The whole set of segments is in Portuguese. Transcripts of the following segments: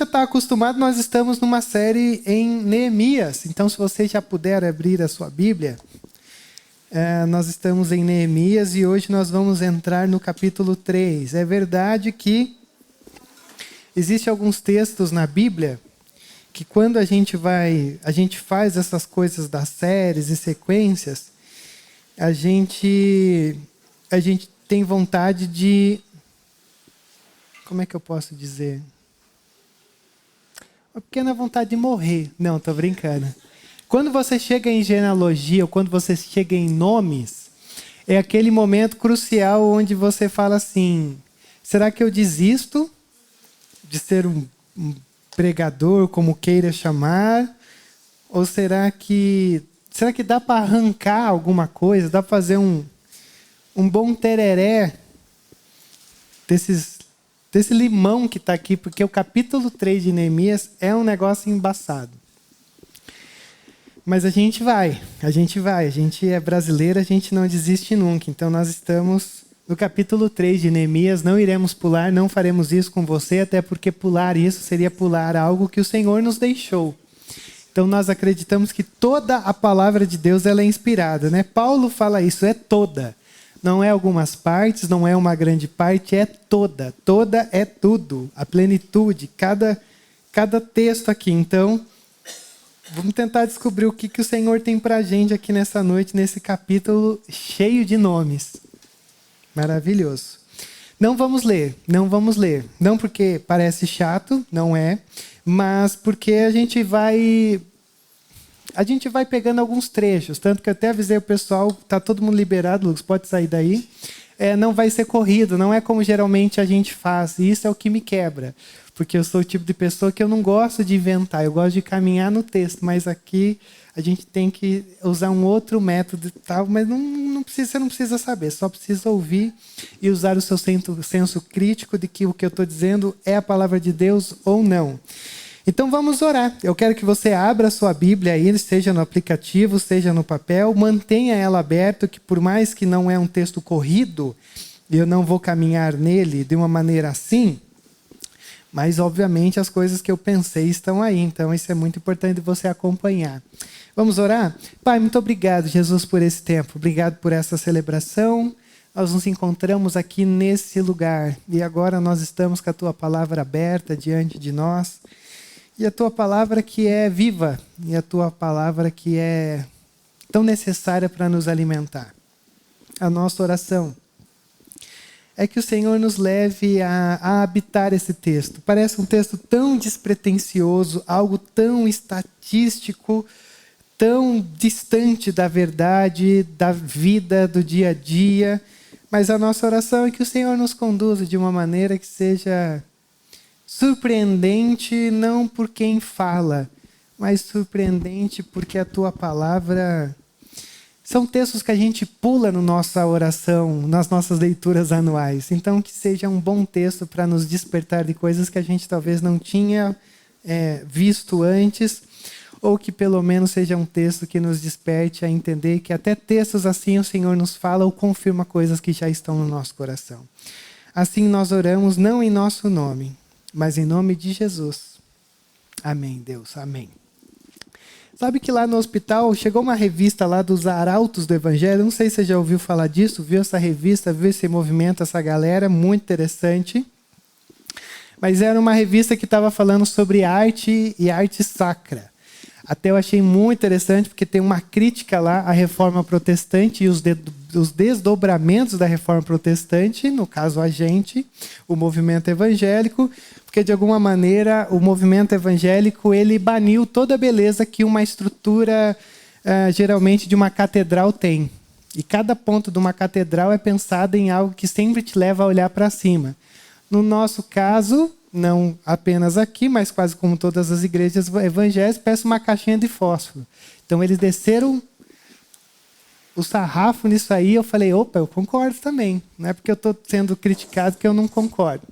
Você está acostumado, nós estamos numa série em Neemias. Então, se você já puder abrir a sua Bíblia, nós estamos em Neemias e hoje nós vamos entrar no capítulo 3. É verdade que existem alguns textos na Bíblia que quando a gente faz essas coisas das séries e sequências, a gente tem vontade de... Como é que eu posso dizer? Uma pequena vontade de morrer. Não, estou brincando. Quando você chega em genealogia, ou quando você chega em nomes, é aquele momento crucial onde você fala assim, será que eu desisto de ser um pregador, como queira chamar? Ou será que dá para arrancar alguma coisa? Dá para fazer um bom tereré desse limão que está aqui, porque o capítulo 3 de Neemias é um negócio embaçado. Mas a gente é brasileiro, a gente não desiste nunca. Então nós estamos no capítulo 3 de Neemias, não iremos pular, não faremos isso com você, até porque pular isso seria pular algo que o Senhor nos deixou. Então nós acreditamos que toda a palavra de Deus ela é inspirada, né? Paulo fala isso, é toda. Não é algumas partes, não é uma grande parte, é toda. Toda é tudo, a plenitude, cada texto aqui. Então, vamos tentar descobrir o que o Senhor tem para a gente aqui nessa noite, nesse capítulo cheio de nomes. Maravilhoso. Não vamos ler. Não porque parece chato, não é, mas porque a gente vai pegando alguns trechos, tanto que eu até avisei o pessoal, está todo mundo liberado, Lucas, pode sair daí. Não vai ser corrido, não é como geralmente a gente faz, e isso é o que me quebra, porque eu sou o tipo de pessoa que eu não gosto de inventar, eu gosto de caminhar no texto, mas aqui a gente tem que usar um outro método e tal, mas você não precisa saber, só precisa ouvir e usar o seu senso crítico de que o que eu estou dizendo é a palavra de Deus ou não. Então vamos orar. Eu quero que você abra a sua Bíblia aí, seja no aplicativo, seja no papel, mantenha ela aberta, que por mais que não é um texto corrido, eu não vou caminhar nele de uma maneira assim, mas obviamente as coisas que eu pensei estão aí, então isso é muito importante você acompanhar. Vamos orar? Pai, muito obrigado, Jesus, por esse tempo, obrigado por essa celebração. Nós nos encontramos aqui nesse lugar e agora nós estamos com a Tua palavra aberta diante de nós. E a Tua palavra que é viva, e a Tua palavra que é tão necessária para nos alimentar. A nossa oração é que o Senhor nos leve a habitar esse texto. Parece um texto tão despretensioso, algo tão estatístico, tão distante da verdade, da vida, do dia a dia. Mas a nossa oração é que o Senhor nos conduza de uma maneira que seja surpreendente não por quem fala, mas surpreendente porque a Tua palavra... São textos que a gente pula na nossa oração, nas nossas leituras anuais. Então que seja um bom texto para nos despertar de coisas que a gente talvez não tinha visto antes, ou que pelo menos seja um texto que nos desperte a entender que até textos assim o Senhor nos fala ou confirma coisas que já estão no nosso coração. Assim nós oramos não em nosso nome, mas em nome de Jesus. Amém, Deus. Amém. Sabe que lá no hospital chegou uma revista lá dos Arautos do Evangelho. Não sei se você já ouviu falar disso, viu essa revista, viu esse movimento, essa galera, muito interessante. Mas era uma revista que estava falando sobre arte e arte sacra. Até eu achei muito interessante, porque tem uma crítica lá à Reforma Protestante e os desdobramentos da Reforma Protestante, no caso a gente, o movimento evangélico, porque de alguma maneira o movimento evangélico ele baniu toda a beleza que uma estrutura geralmente de uma catedral tem. E cada ponto de uma catedral é pensado em algo que sempre te leva a olhar para cima. No nosso caso, não apenas aqui, mas quase como todas as igrejas evangélicas, parece uma caixinha de fósforo. Então eles desceram o sarrafo nisso aí, eu falei, opa, eu concordo também. Não é porque eu estou sendo criticado que eu não concordo.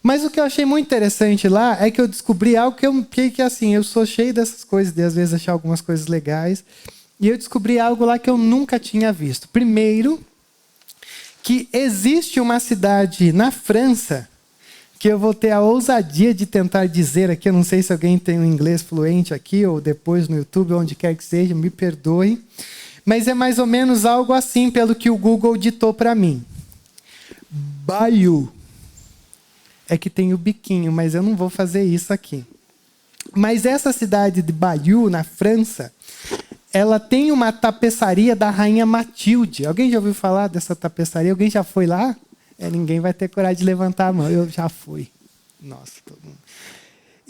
Mas o que eu achei muito interessante lá é que eu descobri algo que assim, eu sou cheio dessas coisas, de às vezes achar algumas coisas legais, e eu descobri algo lá que eu nunca tinha visto. Primeiro, que existe uma cidade na França que eu vou ter a ousadia de tentar dizer aqui. Eu não sei se alguém tem um inglês fluente aqui, ou depois no YouTube, onde quer que seja, me perdoe. Mas é mais ou menos algo assim, pelo que o Google ditou para mim. Bayou. É que tem o biquinho, mas eu não vou fazer isso aqui. Mas essa cidade de Bayeux, na França, ela tem uma tapeçaria da Rainha Matilde. Alguém já ouviu falar dessa tapeçaria? Alguém já foi lá? Ninguém vai ter coragem de levantar a mão. Eu já fui. Nossa, todo mundo.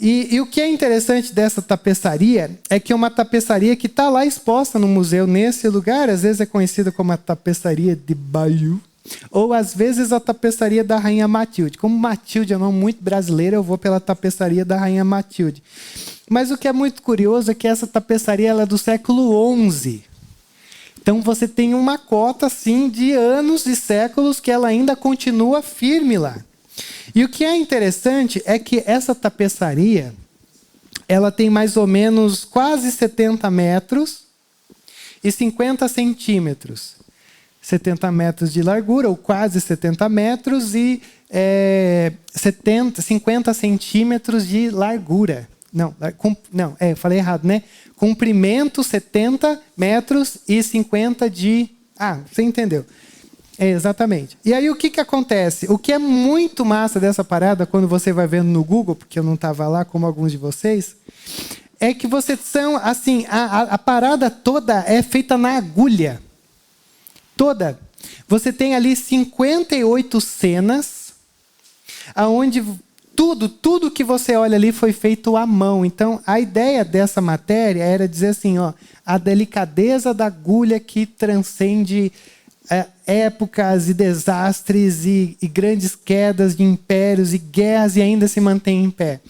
E o que é interessante dessa tapeçaria é que é uma tapeçaria que está lá exposta no museu, nesse lugar. Às vezes é conhecida como a tapeçaria de Bayeux, ou às vezes a tapeçaria da Rainha Matilde. Como Matilde é um nome muito brasileiro, eu vou pela tapeçaria da Rainha Matilde. Mas o que é muito curioso é que essa tapeçaria ela é do século XI. Então você tem uma cota assim, de anos e séculos que ela ainda continua firme lá. E o que é interessante é que essa tapeçaria ela tem mais ou menos quase 70 metros e 50 centímetros. 70 metros de largura, ou quase 70 metros, e 50 centímetros de largura. Não, eu falei errado, né? Comprimento 70 metros e 50 de... você entendeu. Exatamente. E aí o que acontece? O que é muito massa dessa parada, quando você vai vendo no Google, porque eu não estava lá como alguns de vocês, é que vocês são, assim, a parada toda é feita na agulha. Toda. Você tem ali 58 cenas, aonde tudo que você olha ali foi feito à mão. Então, a ideia dessa matéria era dizer assim, a delicadeza da agulha que transcende épocas e desastres e grandes quedas de impérios e guerras e ainda se mantém em pé.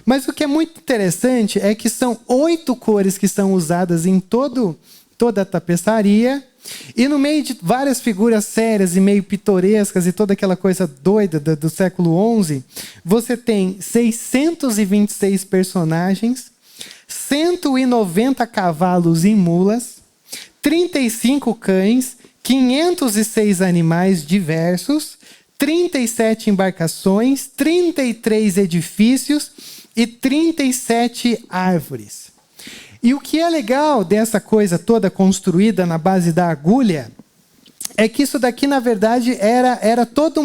Mas o que é muito interessante é que são 8 cores que são usadas em toda a tapeçaria. E no meio de várias figuras sérias e meio pitorescas e toda aquela coisa doida do século XI, você tem 626 personagens, 190 cavalos e mulas, 35 cães, 506 animais diversos, 37 embarcações, 33 edifícios e 37 árvores. E o que é legal dessa coisa toda construída na base da agulha é que isso daqui, na verdade, era toda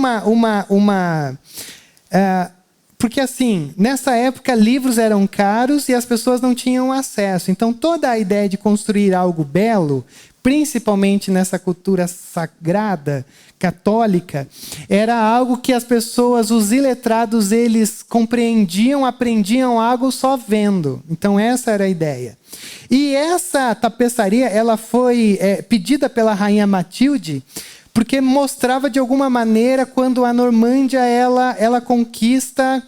porque, assim, nessa época, livros eram caros e as pessoas não tinham acesso. Então, toda a ideia de construir algo belo, principalmente nessa cultura sagrada, católica, era algo que as pessoas, os iletrados, eles compreendiam, aprendiam algo só vendo. Então, essa era a ideia. E essa tapeçaria, ela foi pedida pela Rainha Matilde, porque mostrava de alguma maneira quando a Normândia ela conquista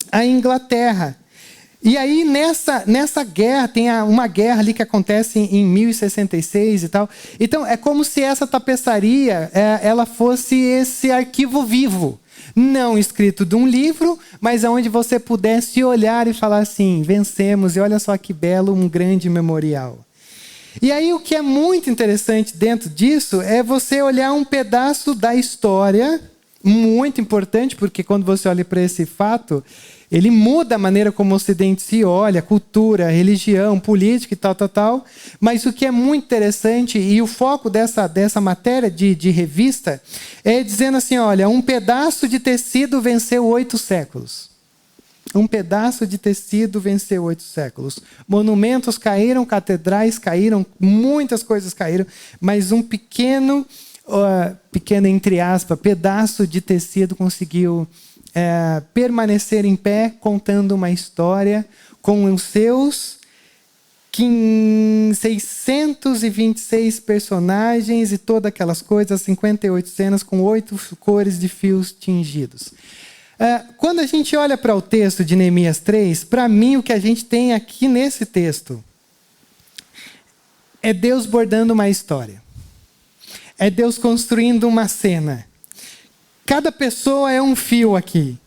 a Inglaterra. E aí nessa guerra, tem uma guerra ali que acontece em 1066 e tal. Então é como se essa tapeçaria ela fosse esse arquivo vivo. Não escrito de um livro, mas onde você pudesse olhar e falar assim, vencemos, e olha só que belo, um grande memorial. E aí o que é muito interessante dentro disso é você olhar um pedaço da história, muito importante, porque quando você olha para esse fato, ele muda a maneira como o Ocidente se olha, cultura, religião, política e tal. Mas o que é muito interessante, e o foco dessa matéria de revista, é dizendo assim, olha, um pedaço de tecido venceu 8 séculos. Um pedaço de tecido venceu 8 séculos. Monumentos caíram, catedrais caíram, muitas coisas caíram, mas um pequeno entre aspas, pedaço de tecido conseguiu permanecer em pé, contando uma história com os seus 626 personagens e todas aquelas coisas, 58 cenas com 8 cores de fios tingidos. Quando a gente olha para o texto de Neemias 3, para mim o que a gente tem aqui nesse texto é Deus bordando uma história. É Deus construindo uma cena. Cada pessoa é um fio aqui.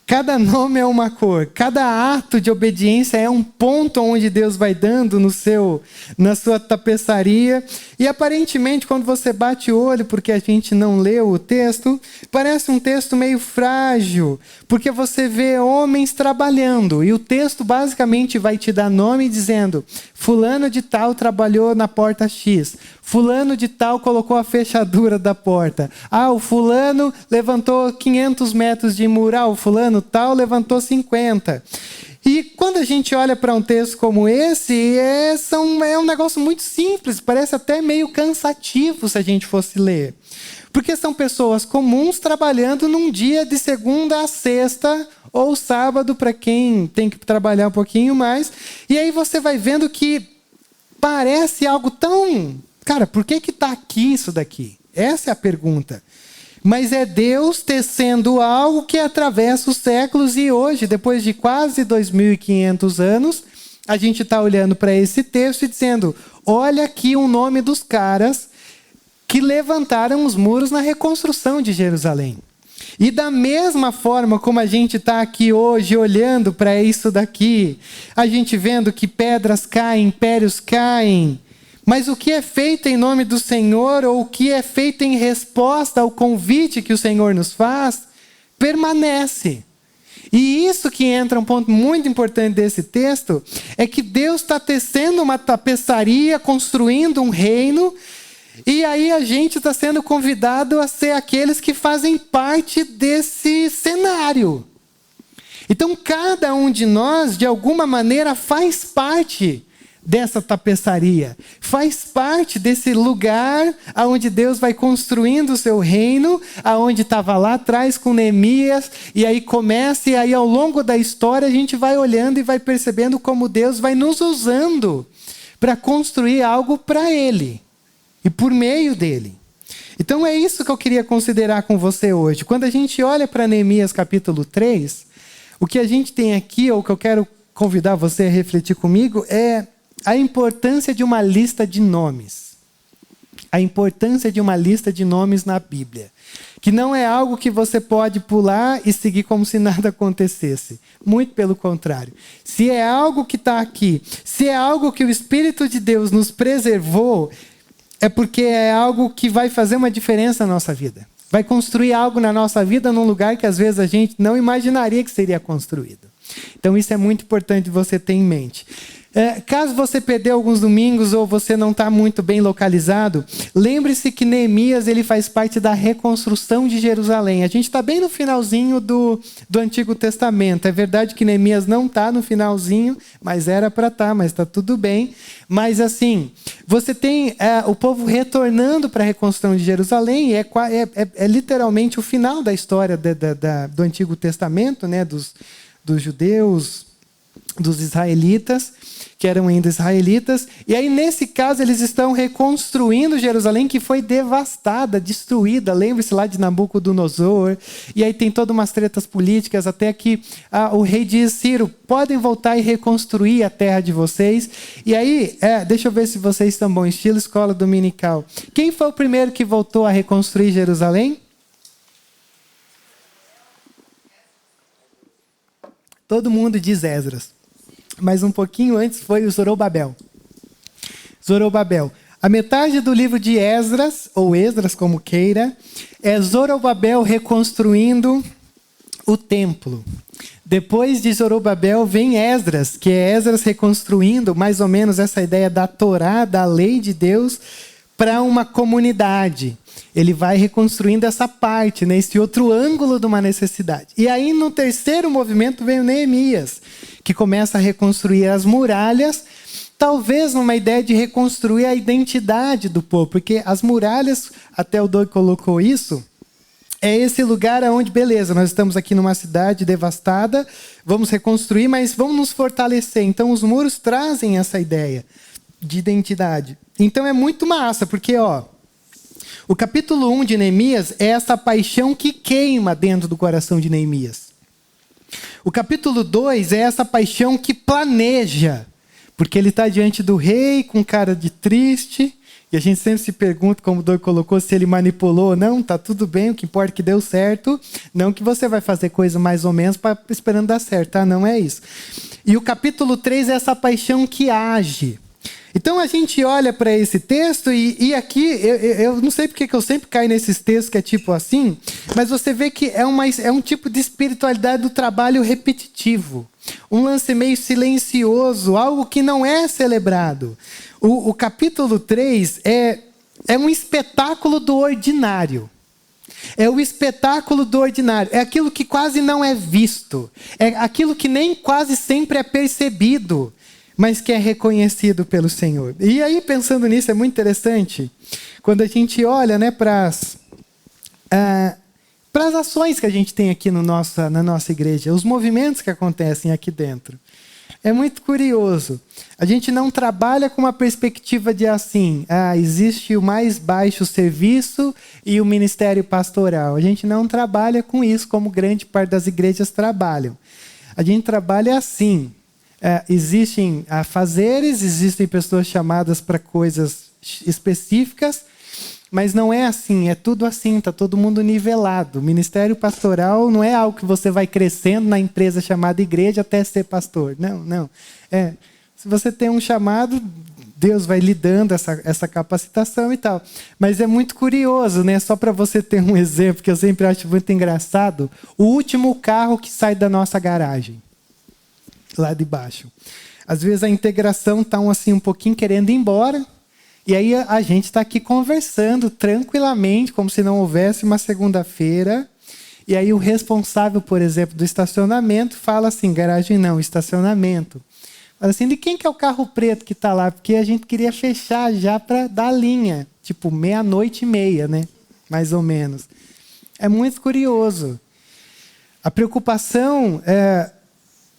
Cada nome é uma cor, cada ato de obediência é um ponto onde Deus vai dando na sua tapeçaria. E aparentemente, quando você bate o olho, porque a gente não leu o texto, parece um texto meio frágil, porque você vê homens trabalhando. E o texto basicamente vai te dar nome dizendo: fulano de tal trabalhou na porta X. Fulano de tal colocou a fechadura da porta. Ah, o fulano levantou 500 metros de mural. O fulano tal levantou 50. E quando a gente olha para um texto como esse, é um negócio muito simples. Parece até meio cansativo se a gente fosse ler. Porque são pessoas comuns trabalhando num dia de segunda a sexta ou sábado para quem tem que trabalhar um pouquinho mais. E aí você vai vendo que parece algo tão... Cara, por que está aqui isso daqui? Essa é a pergunta. Mas é Deus tecendo algo que atravessa os séculos e hoje, depois de quase 2.500 anos, a gente está olhando para esse texto e dizendo: olha aqui o nome dos caras que levantaram os muros na reconstrução de Jerusalém. E da mesma forma como a gente está aqui hoje olhando para isso daqui, a gente vendo que pedras caem, impérios caem, mas o que é feito em nome do Senhor, ou o que é feito em resposta ao convite que o Senhor nos faz, permanece. E isso que entra um ponto muito importante desse texto, é que Deus está tecendo uma tapeçaria, construindo um reino, e aí a gente está sendo convidado a ser aqueles que fazem parte desse cenário. Então cada um de nós, de alguma maneira, faz parte dessa tapeçaria, faz parte desse lugar onde Deus vai construindo o seu reino, aonde estava lá atrás com Neemias, e aí começa, e aí ao longo da história a gente vai olhando e vai percebendo como Deus vai nos usando para construir algo para Ele, e por meio dEle. Então é isso que eu queria considerar com você hoje. Quando a gente olha para Neemias capítulo 3, o que a gente tem aqui, ou que eu quero convidar você a refletir comigo, é a importância de uma lista de nomes. A importância de uma lista de nomes na Bíblia. Que não é algo que você pode pular e seguir como se nada acontecesse. Muito pelo contrário. Se é algo que está aqui, se é algo que o Espírito de Deus nos preservou, é porque é algo que vai fazer uma diferença na nossa vida. Vai construir algo na nossa vida num lugar que às vezes a gente não imaginaria que seria construído. Então isso é muito importante você ter em mente. Caso você perdeu alguns domingos ou você não está muito bem localizado, lembre-se que Neemias ele faz parte da reconstrução de Jerusalém. A gente está bem no finalzinho do Antigo Testamento. É verdade que Neemias não está no finalzinho, mas era para estar, mas está tudo bem. Mas assim, você tem o povo retornando para a reconstrução de Jerusalém, é literalmente o final da história do Antigo Testamento, né, dos judeus, dos israelitas, que eram ainda israelitas. E aí, nesse caso, eles estão reconstruindo Jerusalém, que foi devastada, destruída. Lembre-se lá de Nabucodonosor. E aí tem todas umas tretas políticas, até que o rei diz: Ciro, podem voltar e reconstruir a terra de vocês. E aí, deixa eu ver se vocês estão bons, estilo escola dominical. Quem foi o primeiro que voltou a reconstruir Jerusalém? Todo mundo diz Esdras. Mas um pouquinho antes foi o Zorobabel. Zorobabel. A metade do livro de Esdras, ou Esdras como queira, é Zorobabel reconstruindo o templo. Depois de Zorobabel vem Esdras, que é Esdras reconstruindo mais ou menos essa ideia da Torá, da lei de Deus, para uma comunidade. Ele vai reconstruindo essa parte, né, esse outro ângulo de uma necessidade. E aí, no terceiro movimento, vem o Neemias, que começa a reconstruir as muralhas, talvez numa ideia de reconstruir a identidade do povo, porque as muralhas, até o Doug colocou isso, é esse lugar onde, beleza, nós estamos aqui numa cidade devastada, vamos reconstruir, mas vamos nos fortalecer. Então, os muros trazem essa ideia de identidade. Então, é muito massa, porque, o capítulo 1 de Neemias é essa paixão que queima dentro do coração de Neemias. O capítulo 2 é essa paixão que planeja, porque ele está diante do rei com cara de triste, E a gente sempre se pergunta, como o Doug colocou, se ele manipulou ou não. Tá tudo bem, o que importa é que deu certo. Não que você vai fazer coisa mais ou menos esperando dar certo, tá? Não é isso. E o capítulo 3 é essa paixão que age. Então a gente olha para esse texto e aqui, eu não sei porque que eu sempre caio nesses textos que é tipo assim, mas você vê que é um tipo de espiritualidade do trabalho repetitivo. Um lance meio silencioso, algo que não é celebrado. O capítulo 3 é um espetáculo do ordinário. É o espetáculo do ordinário. É aquilo que quase não é visto. É aquilo que nem quase sempre é percebido, mas que é reconhecido pelo Senhor. E aí, pensando nisso, é muito interessante, quando a gente olha, né, para as ações que a gente tem aqui na nossa igreja, os movimentos que acontecem aqui dentro. É muito curioso. A gente não trabalha com uma perspectiva de assim, existe o mais baixo serviço e o ministério pastoral. A gente não trabalha com isso, como grande parte das igrejas trabalham. A gente trabalha assim. Existem afazeres, existem pessoas chamadas para coisas específicas, mas não é assim, é tudo assim, está todo mundo nivelado. O ministério pastoral não é algo que você vai crescendo na empresa chamada igreja até ser pastor. Não. Se você tem um chamado, Deus vai lhe dando essa capacitação e tal. Mas é muito curioso, né? Só para você ter um exemplo, que eu sempre acho muito engraçado, o último carro que sai da nossa garagem. Lá de baixo. Às vezes a integração está assim, um pouquinho querendo ir embora, e aí a gente está aqui conversando tranquilamente, como se não houvesse uma segunda-feira, e aí o responsável, por exemplo, do estacionamento fala assim, garagem não, estacionamento. Fala assim, de quem que é o carro preto que está lá? Porque a gente queria fechar já para dar linha, tipo 00:30, né? Mais ou menos. É muito curioso. A preocupação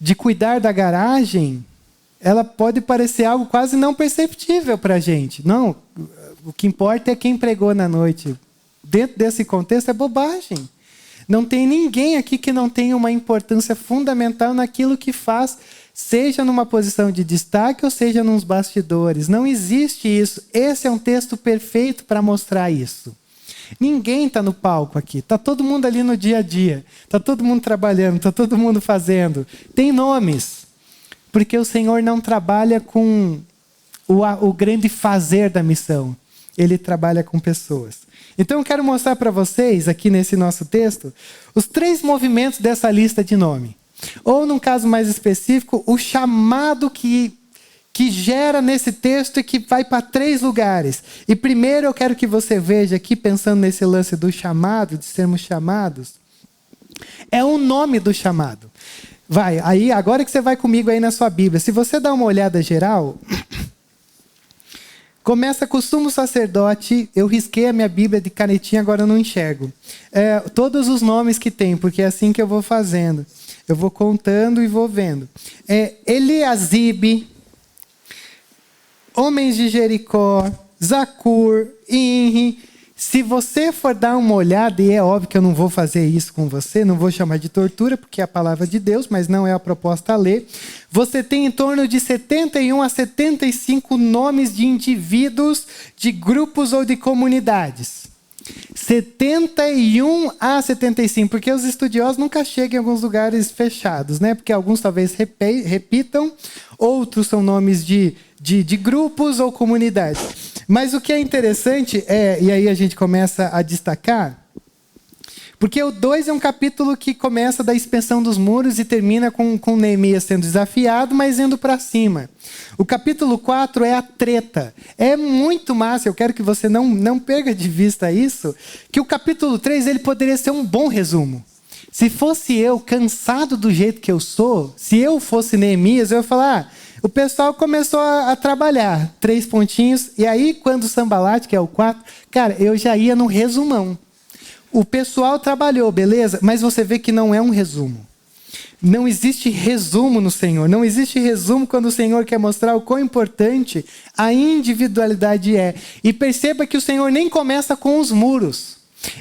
de cuidar da garagem, ela pode parecer algo quase não perceptível para a gente. Não, o que importa é quem pregou na noite. Dentro desse contexto é bobagem. Não tem ninguém aqui que não tenha uma importância fundamental naquilo que faz, seja numa posição de destaque ou seja nos bastidores. Não existe isso. Esse é um texto perfeito para mostrar isso. Ninguém está no palco aqui. Está todo mundo ali no dia a dia. Está todo mundo trabalhando. Está todo mundo fazendo. Tem nomes. Porque o Senhor não trabalha com o grande fazer da missão. Ele trabalha com pessoas. Então eu quero mostrar para vocês, aqui nesse nosso texto, os 3 movimentos dessa lista de nome. Ou, num caso mais específico, o chamado que gera nesse texto e que vai para 3 lugares. E primeiro eu quero que você veja aqui, pensando nesse lance do chamado, de sermos chamados, é o nome do chamado. Vai, aí agora que você vai comigo aí na sua Bíblia, se você dá uma olhada geral, começa com o sumo sacerdote. Eu risquei a minha Bíblia de canetinha, agora eu não enxergo. Todos os nomes que tem, porque é assim que eu vou fazendo. Eu vou contando e vou vendo. Eliasibe, homens de Jericó, Zacur, Inri. Se você for dar uma olhada, e é óbvio que eu não vou fazer isso com você, não vou chamar de tortura, porque é a palavra de Deus, mas não é a proposta a ler. Você tem em torno de 71 a 75 nomes de indivíduos, de grupos ou de comunidades. 71 a 75, porque os estudiosos nunca chegam em alguns lugares fechados, né? Porque alguns talvez repitam, outros são nomes de grupos ou comunidades. Mas o que é interessante e aí a gente começa a destacar, porque o 2 é um capítulo que começa da expansão dos muros e termina com Neemias sendo desafiado, mas indo para cima. O capítulo 4 é a treta. É muito massa, eu quero que você não perca de vista isso, que o capítulo 3 ele poderia ser um bom resumo. Se fosse eu, cansado do jeito que eu sou, se eu fosse Neemias, eu ia falar, o pessoal começou a trabalhar, 3 pontinhos, e aí quando o Sambalate, que é o 4, cara, eu já ia no resumão. O pessoal trabalhou, beleza? Mas você vê que não é um resumo. Não existe resumo no Senhor. Não existe resumo quando o Senhor quer mostrar o quão importante a individualidade é. E perceba que o Senhor nem começa com os muros.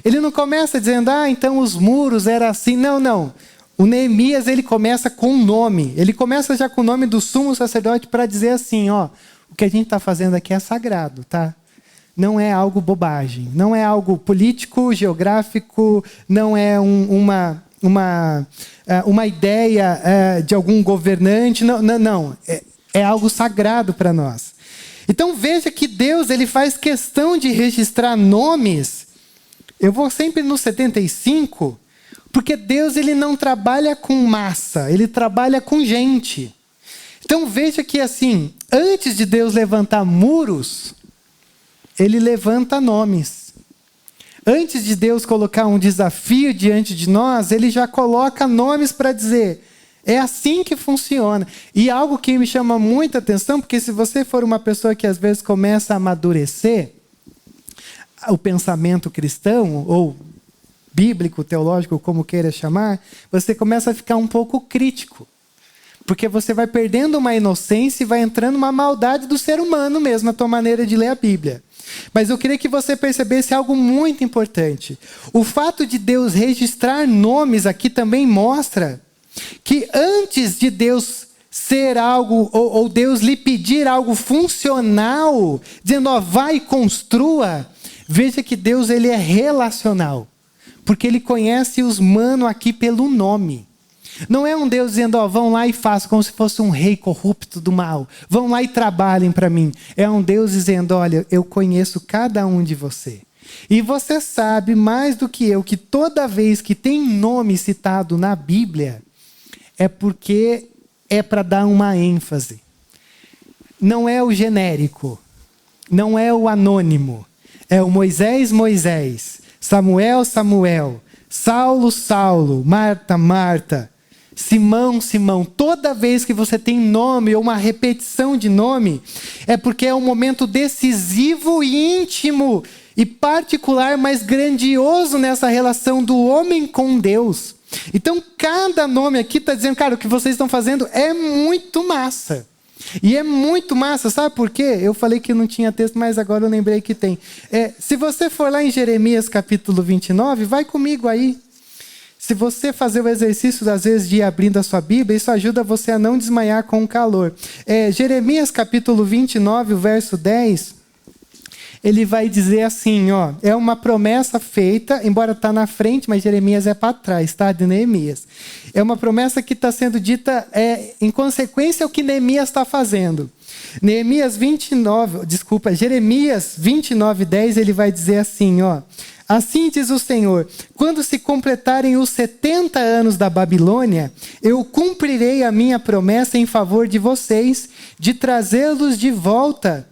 Ele não começa dizendo, então os muros eram assim. Não. O Neemias, ele começa com um nome. Ele começa já com o nome do sumo sacerdote para dizer assim, o que a gente está fazendo aqui é sagrado, tá? não é algo bobagem, não é algo político, geográfico, não é uma ideia de algum governante, não. É algo sagrado para nós. Então veja que Deus ele faz questão de registrar nomes. Eu vou sempre no 75, porque Deus ele não trabalha com massa, ele trabalha com gente. Então veja que assim, antes de Deus levantar muros, ele levanta nomes. Antes de Deus colocar um desafio diante de nós, ele já coloca nomes para dizer, é assim que funciona. E algo que me chama muita atenção, porque se você for uma pessoa que às vezes começa a amadurecer o pensamento cristão, ou bíblico, teológico, como queira chamar, você começa a ficar um pouco crítico. Porque você vai perdendo uma inocência e vai entrando uma maldade do ser humano mesmo, a tua maneira de ler a Bíblia. Mas eu queria que você percebesse algo muito importante. O fato de Deus registrar nomes aqui também mostra que antes de Deus ser algo, ou Deus lhe pedir algo funcional, dizendo, ó, vai e construa, veja que Deus ele é relacional. Porque ele conhece os manos aqui pelo nome. Não é um Deus dizendo, ó, vão lá e façam, como se fosse um rei corrupto do mal. Vão lá e trabalhem para mim. É um Deus dizendo, olha, eu conheço cada um de você. E você sabe mais do que eu, que toda vez que tem nome citado na Bíblia, é porque é para dar uma ênfase. Não é o genérico. Não é o anônimo. É o Moisés, Moisés. Samuel, Samuel. Saulo, Saulo. Marta, Marta. Simão, Simão. Toda vez que você tem nome ou uma repetição de nome, é porque é um momento decisivo e íntimo e particular, mas grandioso nessa relação do homem com Deus. Então, cada nome aqui está dizendo, cara, o que vocês estão fazendo é muito massa. E é muito massa, sabe por quê? Eu falei que não tinha texto, mas agora eu lembrei que tem. Se você for lá em Jeremias capítulo 29, vai comigo aí. Se você fazer o exercício, às vezes, de ir abrindo a sua Bíblia, isso ajuda você a não desmaiar com o calor. Jeremias capítulo 29, o verso 10... ele vai dizer assim, ó, é uma promessa feita, embora está na frente, mas Jeremias é para trás, tá? De Neemias. É uma promessa que está sendo dita em consequência ao que Neemias está fazendo. Jeremias 29:10, ele vai dizer assim, ó, assim diz o Senhor, quando se completarem os 70 anos da Babilônia, eu cumprirei a minha promessa em favor de vocês, de trazê-los de volta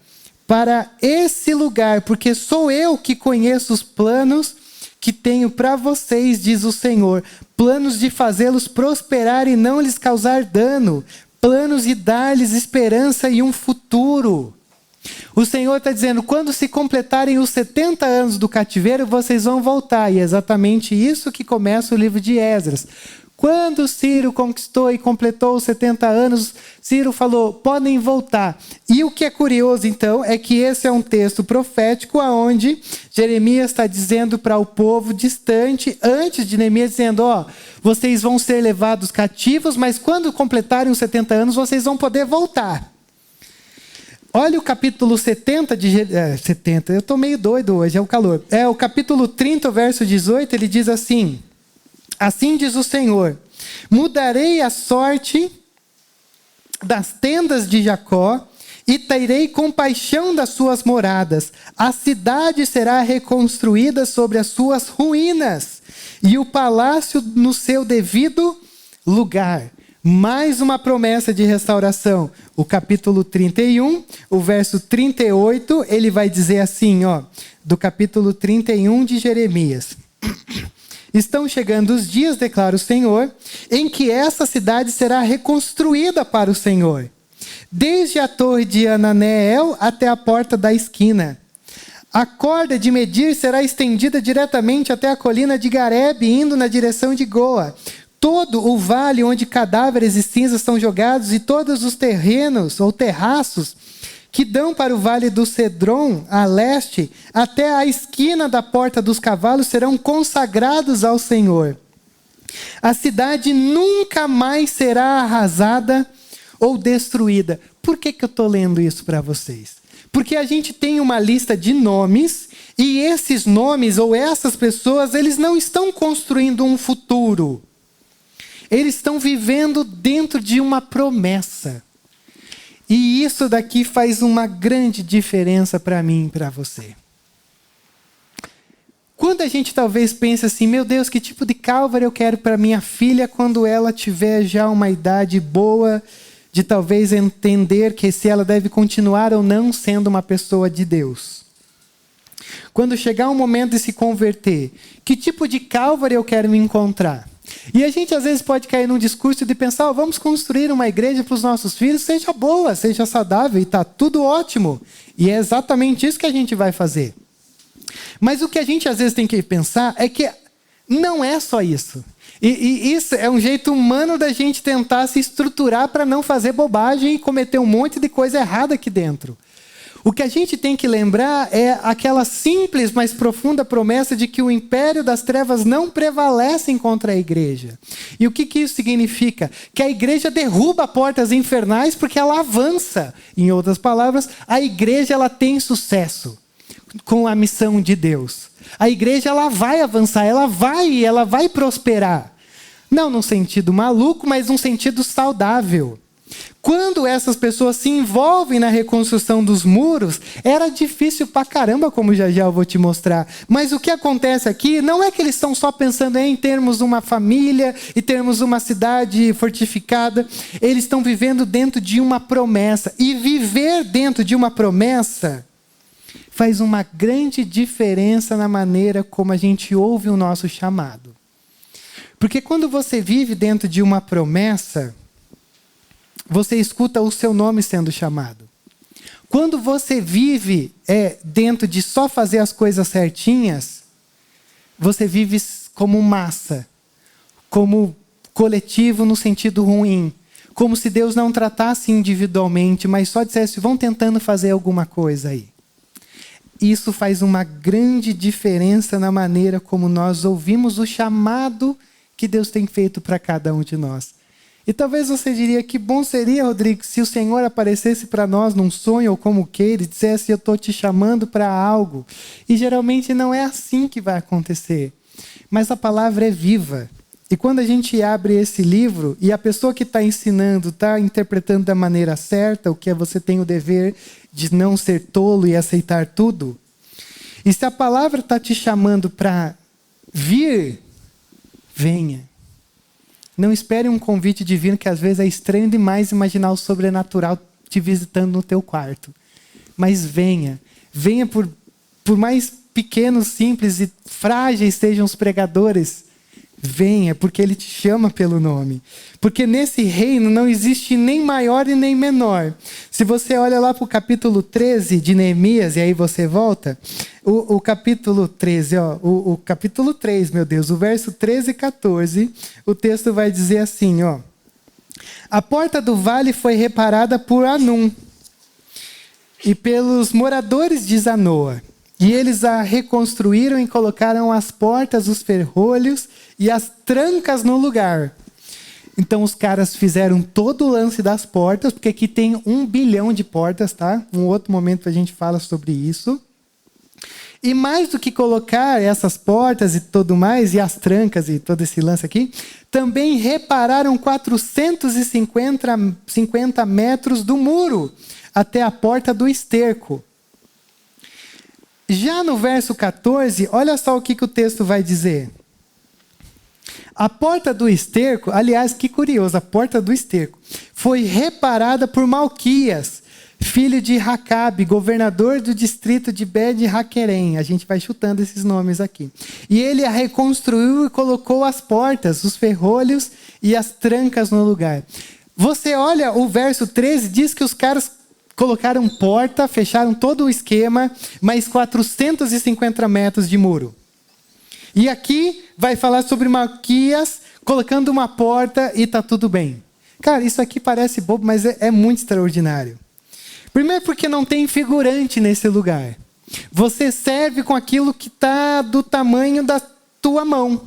para esse lugar, porque sou eu que conheço os planos que tenho para vocês, diz o Senhor. Planos de fazê-los prosperar e não lhes causar dano. Planos de dar-lhes esperança e um futuro. O Senhor está dizendo, quando se completarem os 70 anos do cativeiro, vocês vão voltar. E é exatamente isso que começa o livro de Esdras. Quando Ciro conquistou e completou os 70 anos, Ciro falou, podem voltar. E o que é curioso, então, é que esse é um texto profético onde Jeremias está dizendo para o povo distante, antes de Neemias, dizendo, ó, vocês vão ser levados cativos, mas quando completarem os 70 anos, vocês vão poder voltar. Olha o capítulo 70 eu estou meio doido hoje, é o calor. O capítulo 30, verso 18, ele diz assim... Assim diz o Senhor, mudarei a sorte das tendas de Jacó e terei compaixão das suas moradas. A cidade será reconstruída sobre as suas ruínas e o palácio no seu devido lugar. Mais uma promessa de restauração. O capítulo 31, o verso 38, ele vai dizer assim, ó, do capítulo 31 de Jeremias. Estão chegando os dias, declara o Senhor, em que essa cidade será reconstruída para o Senhor. Desde a torre de Ananeel até a porta da esquina. A corda de medir será estendida diretamente até a colina de Garebe, indo na direção de Goa. Todo o vale onde cadáveres e cinzas são jogados e todos os terrenos ou terraços que dão para o vale do Cedron, a leste, até a esquina da porta dos cavalos, serão consagrados ao Senhor. A cidade nunca mais será arrasada ou destruída. Por que eu estou lendo isso para vocês? Porque a gente tem uma lista de nomes, e esses nomes ou essas pessoas, eles não estão construindo um futuro. Eles estão vivendo dentro de uma promessa. E isso daqui faz uma grande diferença para mim e para você. Quando a gente talvez pense assim, meu Deus, que tipo de Calvary eu quero para minha filha quando ela tiver já uma idade boa, de talvez entender que se ela deve continuar ou não sendo uma pessoa de Deus. Quando chegar o momento de se converter, que tipo de Calvary eu quero me encontrar? E a gente às vezes pode cair num discurso de pensar, vamos construir uma igreja para os nossos filhos, seja boa, seja saudável, e está tudo ótimo. E é exatamente isso que a gente vai fazer. Mas o que a gente às vezes tem que pensar é que não é só isso. E isso é um jeito humano da gente tentar se estruturar para não fazer bobagem e cometer um monte de coisa errada aqui dentro. O que a gente tem que lembrar é aquela simples, mas profunda promessa de que o império das trevas não prevalece contra a igreja. E o que isso significa? Que a igreja derruba portas infernais porque ela avança. Em outras palavras, a igreja ela tem sucesso com a missão de Deus. A igreja ela vai avançar, ela vai prosperar. Não num sentido maluco, mas num sentido saudável. Quando essas pessoas se envolvem na reconstrução dos muros, era difícil pra caramba, como já eu vou te mostrar. Mas o que acontece aqui não é que eles estão só pensando em termos uma família e termos uma cidade fortificada. Eles estão vivendo dentro de uma promessa. E viver dentro de uma promessa faz uma grande diferença na maneira como a gente ouve o nosso chamado. Porque quando você vive dentro de uma promessa, você escuta o seu nome sendo chamado. Quando você vive dentro de só fazer as coisas certinhas, você vive como massa, como coletivo no sentido ruim, como se Deus não tratasse individualmente, mas só dissesse, vão tentando fazer alguma coisa aí. Isso faz uma grande diferença na maneira como nós ouvimos o chamado que Deus tem feito para cada um de nós. E talvez você diria, que bom seria, Rodrigo, se o Senhor aparecesse para nós num sonho ou como queira e dissesse, eu estou te chamando para algo. E geralmente não é assim que vai acontecer. Mas a palavra é viva. E quando a gente abre esse livro e a pessoa que está ensinando está interpretando da maneira certa, o que é você tem o dever de não ser tolo e aceitar tudo. E se a palavra está te chamando para vir, venha. Não espere um convite divino, que às vezes é estranho demais imaginar o sobrenatural te visitando no teu quarto. Mas venha. Venha por mais pequenos, simples e frágeis sejam os pregadores. Venha, porque Ele te chama pelo nome. Porque nesse reino não existe nem maior e nem menor. Se você olha lá para o capítulo 13 de Neemias, e aí você volta, o capítulo 13, o capítulo 3, meu Deus, o verso 13 e 14, o texto vai dizer assim, a porta do vale foi reparada por Anum e pelos moradores de Zanoa. E eles a reconstruíram e colocaram as portas, os ferrolhos e as trancas no lugar. Então os caras fizeram todo o lance das portas, porque aqui tem 1 bilhão de portas, tá? Um outro momento a gente fala sobre isso. E mais do que colocar essas portas e tudo mais, e as trancas e todo esse lance aqui, também repararam 450 metros do muro até a porta do esterco. Já no verso 14, olha só o que o texto vai dizer. A porta do esterco, aliás, que curioso, a porta do esterco, foi reparada por Malquias, filho de Racabe, governador do distrito de Bet-Haquerem. A gente vai chutando esses nomes aqui. E ele a reconstruiu e colocou as portas, os ferrolhos e as trancas no lugar. Você olha o verso 13, diz que os caras colocaram porta, fecharam todo o esquema, mais 450 metros de muro. E aqui vai falar sobre Malquias colocando uma porta e está tudo bem. Cara, isso aqui parece bobo, mas é muito extraordinário. Primeiro porque não tem figurante nesse lugar. Você serve com aquilo que está do tamanho da tua mão.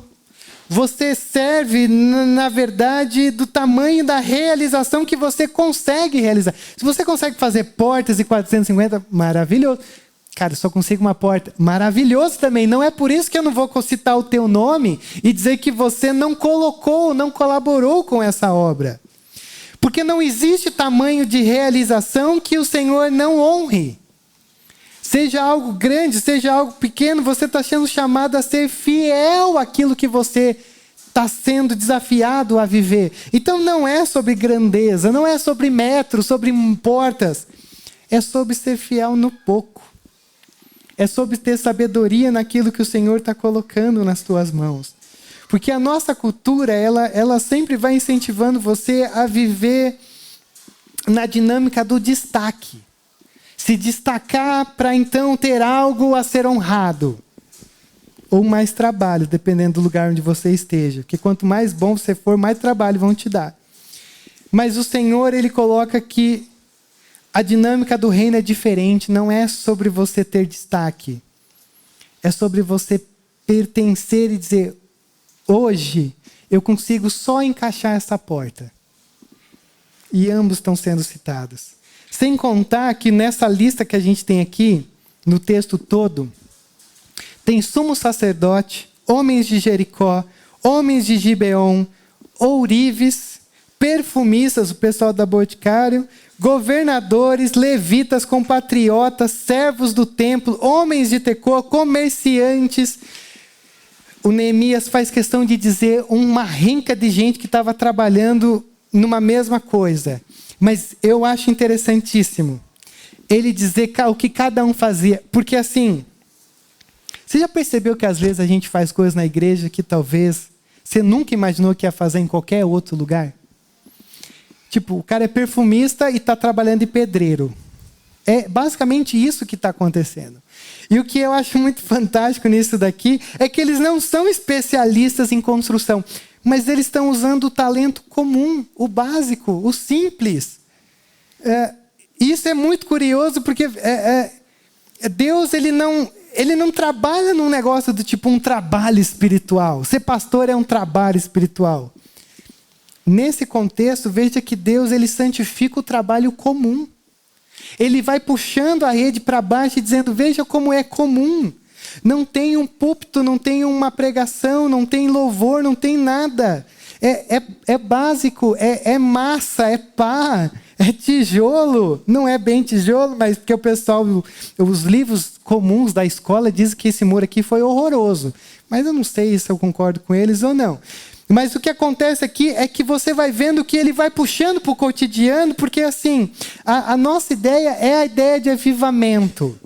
Você serve, na verdade, do tamanho da realização que você consegue realizar. Se você consegue fazer portas e 450, maravilhoso. Cara, eu só consigo uma porta. Maravilhoso também. Não é por isso que eu não vou citar o teu nome e dizer que você não colocou, não colaborou com essa obra. Porque não existe tamanho de realização que o Senhor não honre. Seja algo grande, seja algo pequeno, você está sendo chamado a ser fiel àquilo que você está sendo desafiado a viver. Então não é sobre grandeza, não é sobre metros, sobre portas. É sobre ser fiel no pouco. É sobre ter sabedoria naquilo que o Senhor está colocando nas tuas mãos. Porque a nossa cultura, ela sempre vai incentivando você a viver na dinâmica do destaque. Se destacar para então ter algo a ser honrado. Ou mais trabalho, dependendo do lugar onde você esteja. Porque quanto mais bom você for, mais trabalho vão te dar. Mas o Senhor, Ele coloca que a dinâmica do reino é diferente. Não é sobre você ter destaque. É sobre você pertencer e dizer, hoje eu consigo só encaixar essa porta. E ambos estão sendo citados. Sem contar que nessa lista que a gente tem aqui, no texto todo, tem sumo sacerdote, homens de Jericó, homens de Gibeon, ourives, perfumistas, o pessoal da Boticário, governadores, levitas, compatriotas, servos do templo, homens de Tecoa, comerciantes. O Neemias faz questão de dizer uma renca de gente que estava trabalhando numa mesma coisa. Mas eu acho interessantíssimo ele dizer o que cada um fazia. Porque assim, você já percebeu que às vezes a gente faz coisas na igreja que talvez você nunca imaginou que ia fazer em qualquer outro lugar? Tipo, o cara é perfumista e está trabalhando de pedreiro. É basicamente isso que está acontecendo. E o que eu acho muito fantástico nisso daqui é que eles não são especialistas em construção. Mas eles estão usando o talento comum, o básico, o simples. Isso é muito curioso, porque Deus ele não trabalha num negócio do tipo um trabalho espiritual. Ser pastor é um trabalho espiritual. Nesse contexto, veja que Deus ele santifica o trabalho comum. Ele vai puxando a rede para baixo e dizendo, veja como é comum. Não tem um púlpito, não tem uma pregação, não tem louvor, não tem nada. É básico, é massa, é pá, é tijolo. Não é bem tijolo, mas porque o pessoal, os livros comuns da escola dizem que esse muro aqui foi horroroso. Mas eu não sei se eu concordo com eles ou não. Mas o que acontece aqui é que você vai vendo que ele vai puxando para o cotidiano, porque assim, a nossa ideia é a ideia de avivamento.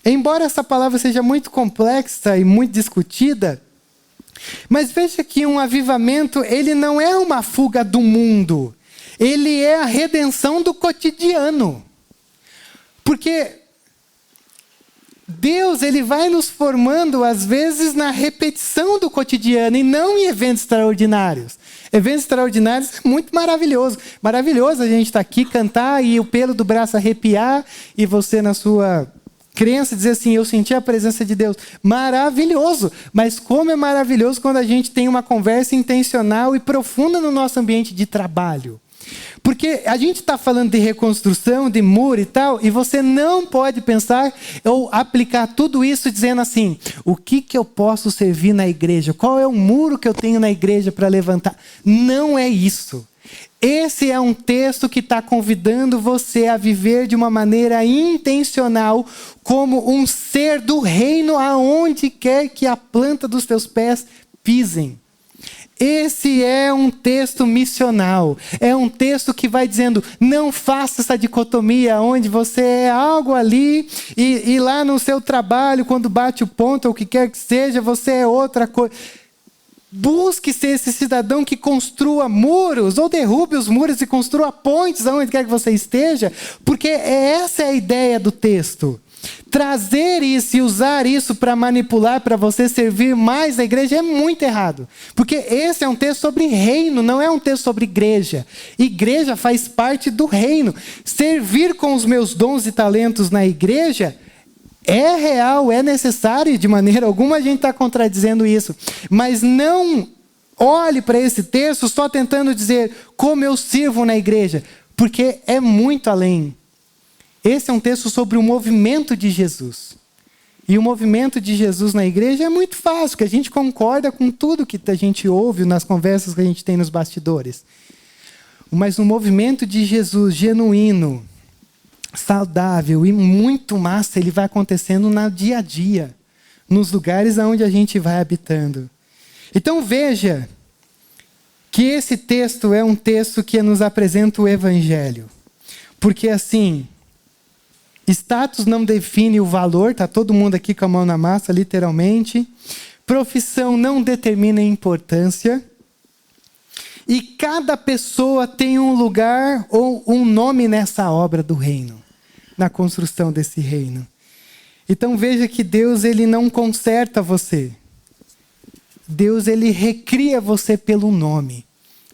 Embora essa palavra seja muito complexa e muito discutida, mas veja que um avivamento, ele não é uma fuga do mundo. Ele é a redenção do cotidiano. Porque Deus, ele vai nos formando, às vezes, na repetição do cotidiano e não em eventos extraordinários. Eventos extraordinários é muito maravilhoso. Maravilhoso a gente estar aqui, cantar e o pelo do braço arrepiar e você na sua crença dizer assim, eu senti a presença de Deus. Maravilhoso. Mas como é maravilhoso quando a gente tem uma conversa intencional e profunda no nosso ambiente de trabalho. Porque a gente está falando de reconstrução, de muro e tal, e você não pode pensar ou aplicar tudo isso dizendo assim, o que eu posso servir na igreja? Qual é o muro que eu tenho na igreja para levantar? Não é isso. Esse é um texto que está convidando você a viver de uma maneira intencional como um ser do reino aonde quer que a planta dos teus pés pisem. Esse é um texto missional. É um texto que vai dizendo, não faça essa dicotomia onde você é algo ali e lá no seu trabalho, quando bate o ponto ou o que quer que seja, você é outra coisa. Busque ser esse cidadão que construa muros, ou derrube os muros e construa pontes aonde quer que você esteja, porque essa é a ideia do texto. Trazer isso e usar isso para manipular, para você servir mais a igreja é muito errado. Porque esse é um texto sobre reino, não é um texto sobre igreja. Igreja faz parte do reino. Servir com os meus dons e talentos na igreja é real, é necessário, de maneira alguma a gente está contradizendo isso. Mas não olhe para esse texto só tentando dizer como eu sirvo na igreja, porque é muito além. Esse é um texto sobre o movimento de Jesus. E o movimento de Jesus na igreja é muito fácil, que a gente concorda com tudo que a gente ouve nas conversas que a gente tem nos bastidores. Mas o movimento de Jesus genuíno, saudável e muito massa, ele vai acontecendo no dia a dia, nos lugares onde a gente vai habitando. Então veja que esse texto é um texto que nos apresenta o Evangelho. Porque assim, status não define o valor, está todo mundo aqui com a mão na massa, literalmente. Profissão não determina a importância. E cada pessoa tem um lugar ou um nome nessa obra do reino, na construção desse reino. Então veja que Deus, ele não conserta você. Deus, ele recria você pelo nome,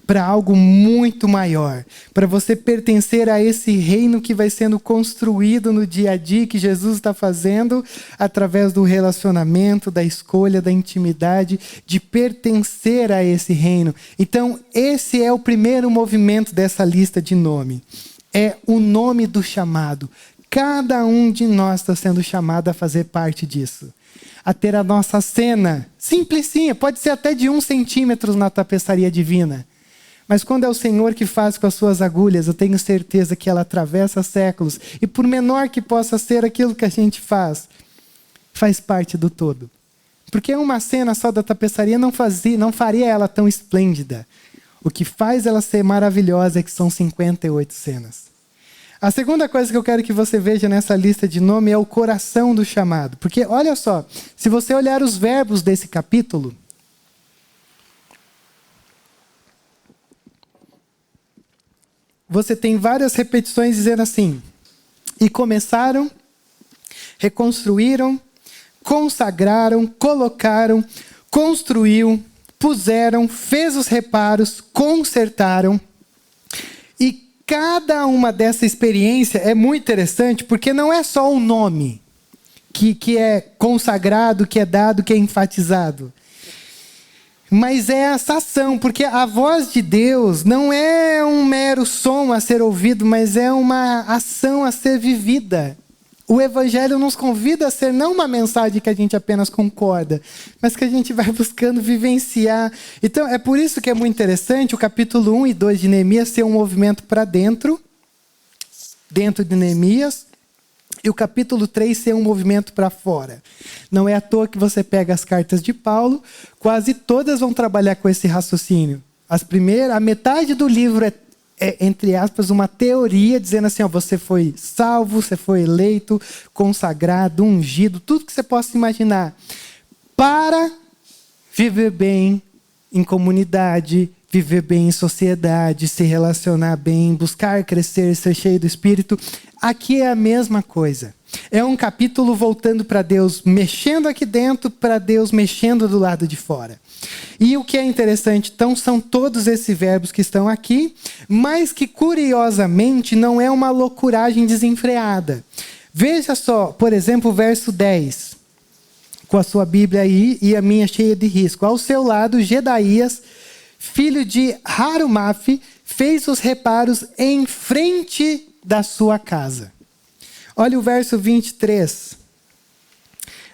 para algo muito maior, para você pertencer a esse reino que vai sendo construído no dia a dia, que Jesus está fazendo através do relacionamento, da escolha, da intimidade, de pertencer a esse reino. Então, esse é o primeiro movimento dessa lista de nome. É o nome do chamado. Cada um de nós está sendo chamado a fazer parte disso. A ter a nossa cena, simplesinha, pode ser até de 1 centímetro na tapeçaria divina. Mas quando é o Senhor que faz com as suas agulhas, eu tenho certeza que ela atravessa séculos. E por menor que possa ser aquilo que a gente faz parte do todo. Porque uma cena só da tapeçaria não faria ela tão esplêndida. O que faz ela ser maravilhosa é que são 58 cenas. A segunda coisa que eu quero que você veja nessa lista de nome é o coração do chamado. Porque, olha só, se você olhar os verbos desse capítulo, você tem várias repetições dizendo assim: e começaram, reconstruíram, consagraram, colocaram, construiu, puseram, fez os reparos, consertaram. E cada uma dessa experiência é muito interessante, porque não é só um nome que é consagrado, que é dado, que é enfatizado. Mas é essa ação, porque a voz de Deus não é um mero som a ser ouvido, mas é uma ação a ser vivida. O Evangelho nos convida a ser não uma mensagem que a gente apenas concorda, mas que a gente vai buscando vivenciar. Então, é por isso que é muito interessante o capítulo 1 e 2 de Neemias ser um movimento para dentro de Neemias, e o capítulo 3 ser um movimento para fora. Não é à toa que você pega as cartas de Paulo, quase todas vão trabalhar com esse raciocínio. A metade do livro é, entre aspas, uma teoria dizendo assim, ó, você foi salvo, você foi eleito, consagrado, ungido, tudo que você possa imaginar, para viver bem em comunidade, viver bem em sociedade, se relacionar bem, buscar crescer, ser cheio do Espírito. Aqui é a mesma coisa. É um capítulo voltando para Deus, mexendo aqui dentro, para Deus mexendo do lado de fora. E o que é interessante, então, são todos esses verbos que estão aqui, mas que, curiosamente, não é uma loucuragem desenfreada. Veja só, por exemplo, o verso 10, com a sua Bíblia aí e a minha cheia de risco. Ao seu lado, Gedaías, filho de Harumaf, fez os reparos em frente da sua casa. Olha o verso 23.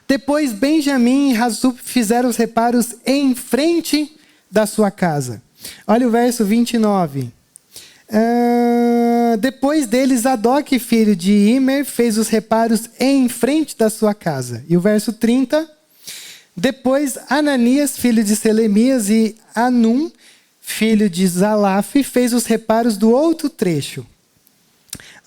Depois Benjamim e Hasub fizeram os reparos em frente da sua casa. Olha o verso 29. Depois deles, Zadok, filho de Imer, fez os reparos em frente da sua casa. E o verso 30. Depois Ananias, filho de Selemias, e Anum, filho de Zalaf, fez os reparos do outro trecho.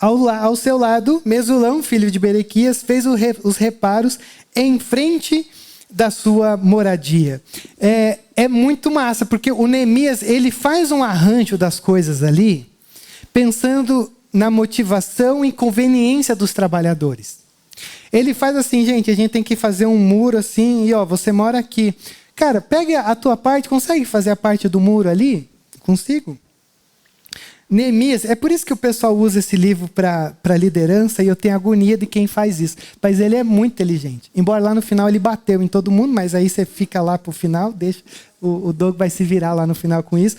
Ao seu lado, Mesulão, filho de Berequias, fez os reparos em frente da sua moradia. É muito massa, porque o Neemias, ele faz um arranjo das coisas ali, pensando na motivação e conveniência dos trabalhadores. Ele faz assim, gente, a gente tem que fazer um muro assim, e ó, você mora aqui. Cara, pega a tua parte, consegue fazer a parte do muro ali? Consigo? Neemias, é por isso que o pessoal usa esse livro para liderança, e eu tenho agonia de quem faz isso. Mas ele é muito inteligente. Embora lá no final ele bateu em todo mundo, mas aí você fica lá pro final, o Doug vai se virar lá no final com isso.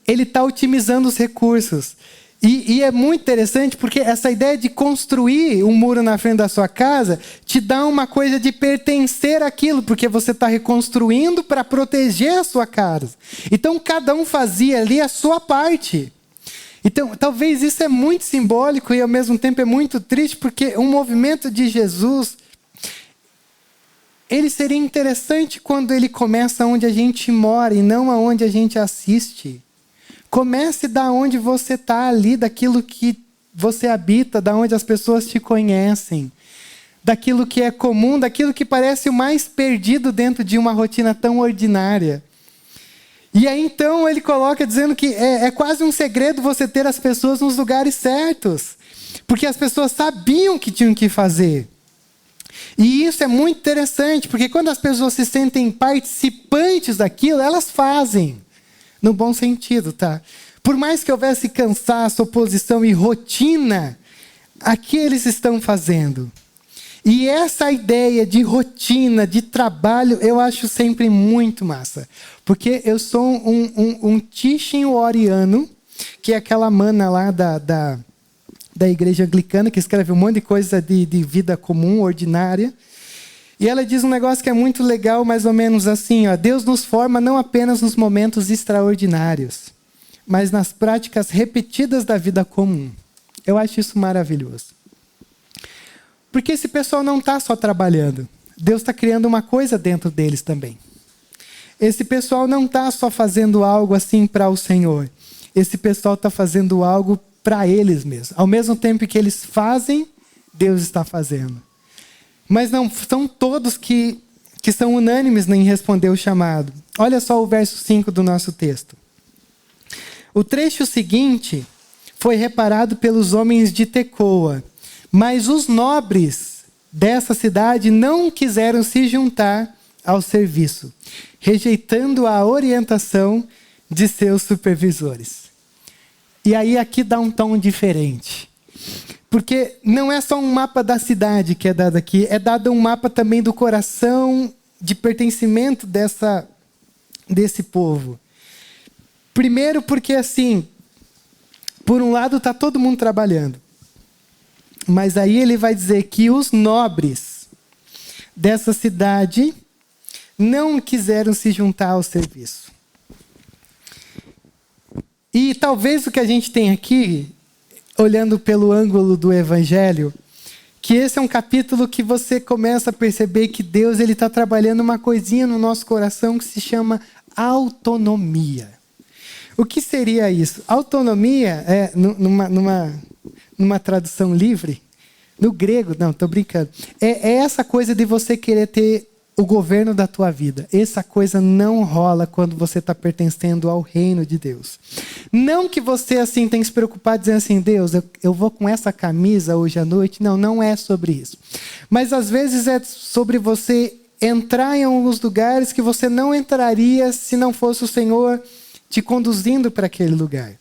Ele está otimizando os recursos. E é muito interessante porque essa ideia de construir um muro na frente da sua casa te dá uma coisa de pertencer àquilo, porque você está reconstruindo para proteger a sua casa. Então, cada um fazia ali a sua parte. Então, talvez isso é muito simbólico e, ao mesmo tempo, é muito triste, porque um movimento de Jesus, ele seria interessante quando ele começa onde a gente mora e não aonde a gente assiste. Comece da onde você está ali, daquilo que você habita, da onde as pessoas te conhecem, daquilo que é comum, daquilo que parece o mais perdido dentro de uma rotina tão ordinária. E aí então ele coloca dizendo que é quase um segredo você ter as pessoas nos lugares certos, porque as pessoas sabiam o que tinham que fazer. E isso é muito interessante, porque quando as pessoas se sentem participantes daquilo, elas fazem. No bom sentido, tá? Por mais que houvesse cansaço, oposição e rotina, aqui eles estão fazendo. E essa ideia de rotina, de trabalho, eu acho sempre muito massa. Porque eu sou um tichinho oriano, que é aquela mana lá da igreja anglicana, que escreve um monte de coisa de vida comum, ordinária. E ela diz um negócio que é muito legal, mais ou menos assim, ó: Deus nos forma não apenas nos momentos extraordinários, mas nas práticas repetidas da vida comum. Eu acho isso maravilhoso. Porque esse pessoal não está só trabalhando. Deus está criando uma coisa dentro deles também. Esse pessoal não está só fazendo algo assim para o Senhor. Esse pessoal está fazendo algo para eles mesmos. Ao mesmo tempo que eles fazem, Deus está fazendo. Mas não são todos que são unânimes em responder o chamado. Olha só o verso 5 do nosso texto. O trecho seguinte foi reparado pelos homens de Tecoa, mas os nobres dessa cidade não quiseram se juntar ao serviço, rejeitando a orientação de seus supervisores. E aí aqui dá um tom diferente. Porque não é só um mapa da cidade que é dado aqui, é dado um mapa também do coração de pertencimento desse povo. Primeiro porque, assim, por um lado está todo mundo trabalhando. Mas aí ele vai dizer que os nobres dessa cidade não quiseram se juntar ao serviço. E talvez o que a gente tem aqui, olhando pelo ângulo do Evangelho, que esse é um capítulo que você começa a perceber que Deus está trabalhando uma coisinha no nosso coração que se chama autonomia. O que seria isso? Autonomia, numa tradução livre, no grego, não, estou brincando, é essa coisa de você querer ter o governo da tua vida. Essa coisa não rola quando você está pertencendo ao reino de Deus. Não que você assim tenha que se preocupar dizendo assim: Deus, eu vou com essa camisa hoje à noite. Não, não é sobre isso. Mas às vezes é sobre você entrar em alguns lugares que você não entraria se não fosse o Senhor te conduzindo para aquele lugar.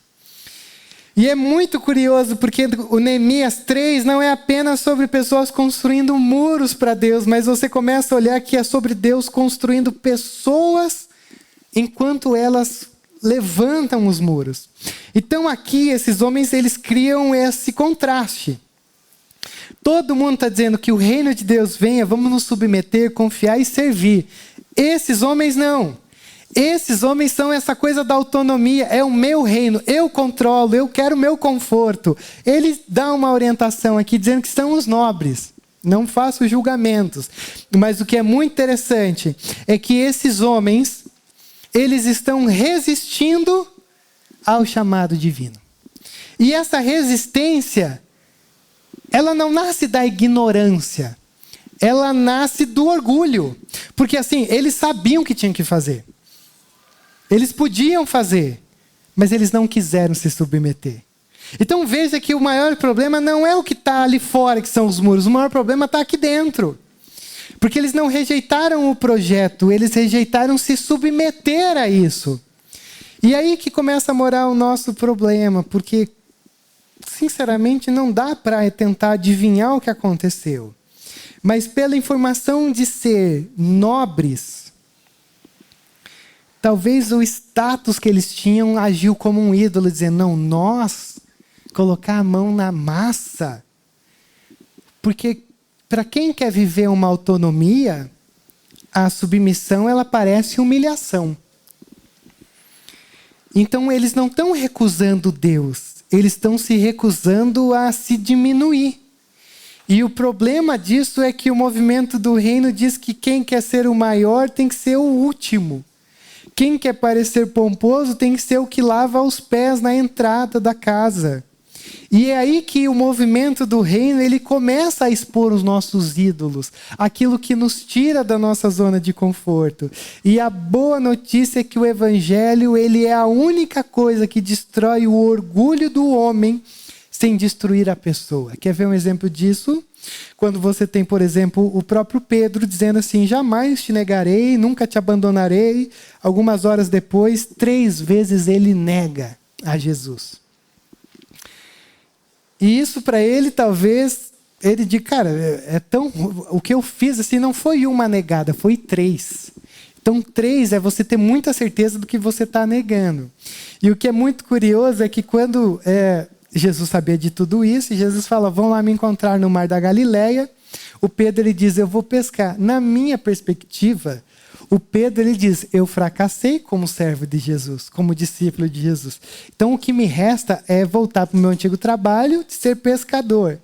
E é muito curioso porque o Neemias 3 não é apenas sobre pessoas construindo muros para Deus, mas você começa a olhar que é sobre Deus construindo pessoas enquanto elas levantam os muros. Então aqui esses homens eles criam esse contraste. Todo mundo está dizendo que o reino de Deus venha, vamos nos submeter, confiar e servir. Esses homens não. Esses homens são essa coisa da autonomia, é o meu reino, eu controlo, eu quero o meu conforto. Ele dá uma orientação aqui dizendo que são os nobres, não faço julgamentos. Mas o que é muito interessante é que esses homens, eles estão resistindo ao chamado divino. E essa resistência, ela não nasce da ignorância, ela nasce do orgulho. Porque assim, eles sabiam o que tinham que fazer. Eles podiam fazer, mas eles não quiseram se submeter. Então veja que o maior problema não é o que está ali fora, que são os muros. O maior problema está aqui dentro. Porque eles não rejeitaram o projeto, eles rejeitaram se submeter a isso. E aí que começa a morar o nosso problema, porque, sinceramente, não dá para tentar adivinhar o que aconteceu. Mas pela informação de ser nobres, Talvez o status que eles tinham agiu como um ídolo, dizendo, não, nós colocar a mão na massa. Porque para quem quer viver uma autonomia, a submissão ela parece humilhação. Então eles não estão recusando Deus, eles estão se recusando a se diminuir. E o problema disso é que o movimento do reino diz que quem quer ser o maior tem que ser o último. Quem quer parecer pomposo tem que ser o que lava os pés na entrada da casa. E é aí que o movimento do reino ele começa a expor os nossos ídolos, aquilo que nos tira da nossa zona de conforto. E a boa notícia é que o evangelho ele é a única coisa que destrói o orgulho do homem sem destruir a pessoa. Quer ver um exemplo disso? Quando você tem, por exemplo, o próprio Pedro dizendo assim, jamais te negarei, nunca te abandonarei. Algumas horas depois, 3 vezes ele nega a Jesus. E isso para ele, talvez, ele diga, cara, o que eu fiz assim não foi uma negada, foi 3. Então 3 é você ter muita certeza do que você está negando. E o que é muito curioso é que quando Jesus sabia de tudo isso, e Jesus fala, vão lá me encontrar no mar da Galileia, o Pedro ele diz, eu vou pescar. Na minha perspectiva, o Pedro ele diz, eu fracassei como servo de Jesus, como discípulo de Jesus. Então o que me resta é voltar para o meu antigo trabalho de ser pescador.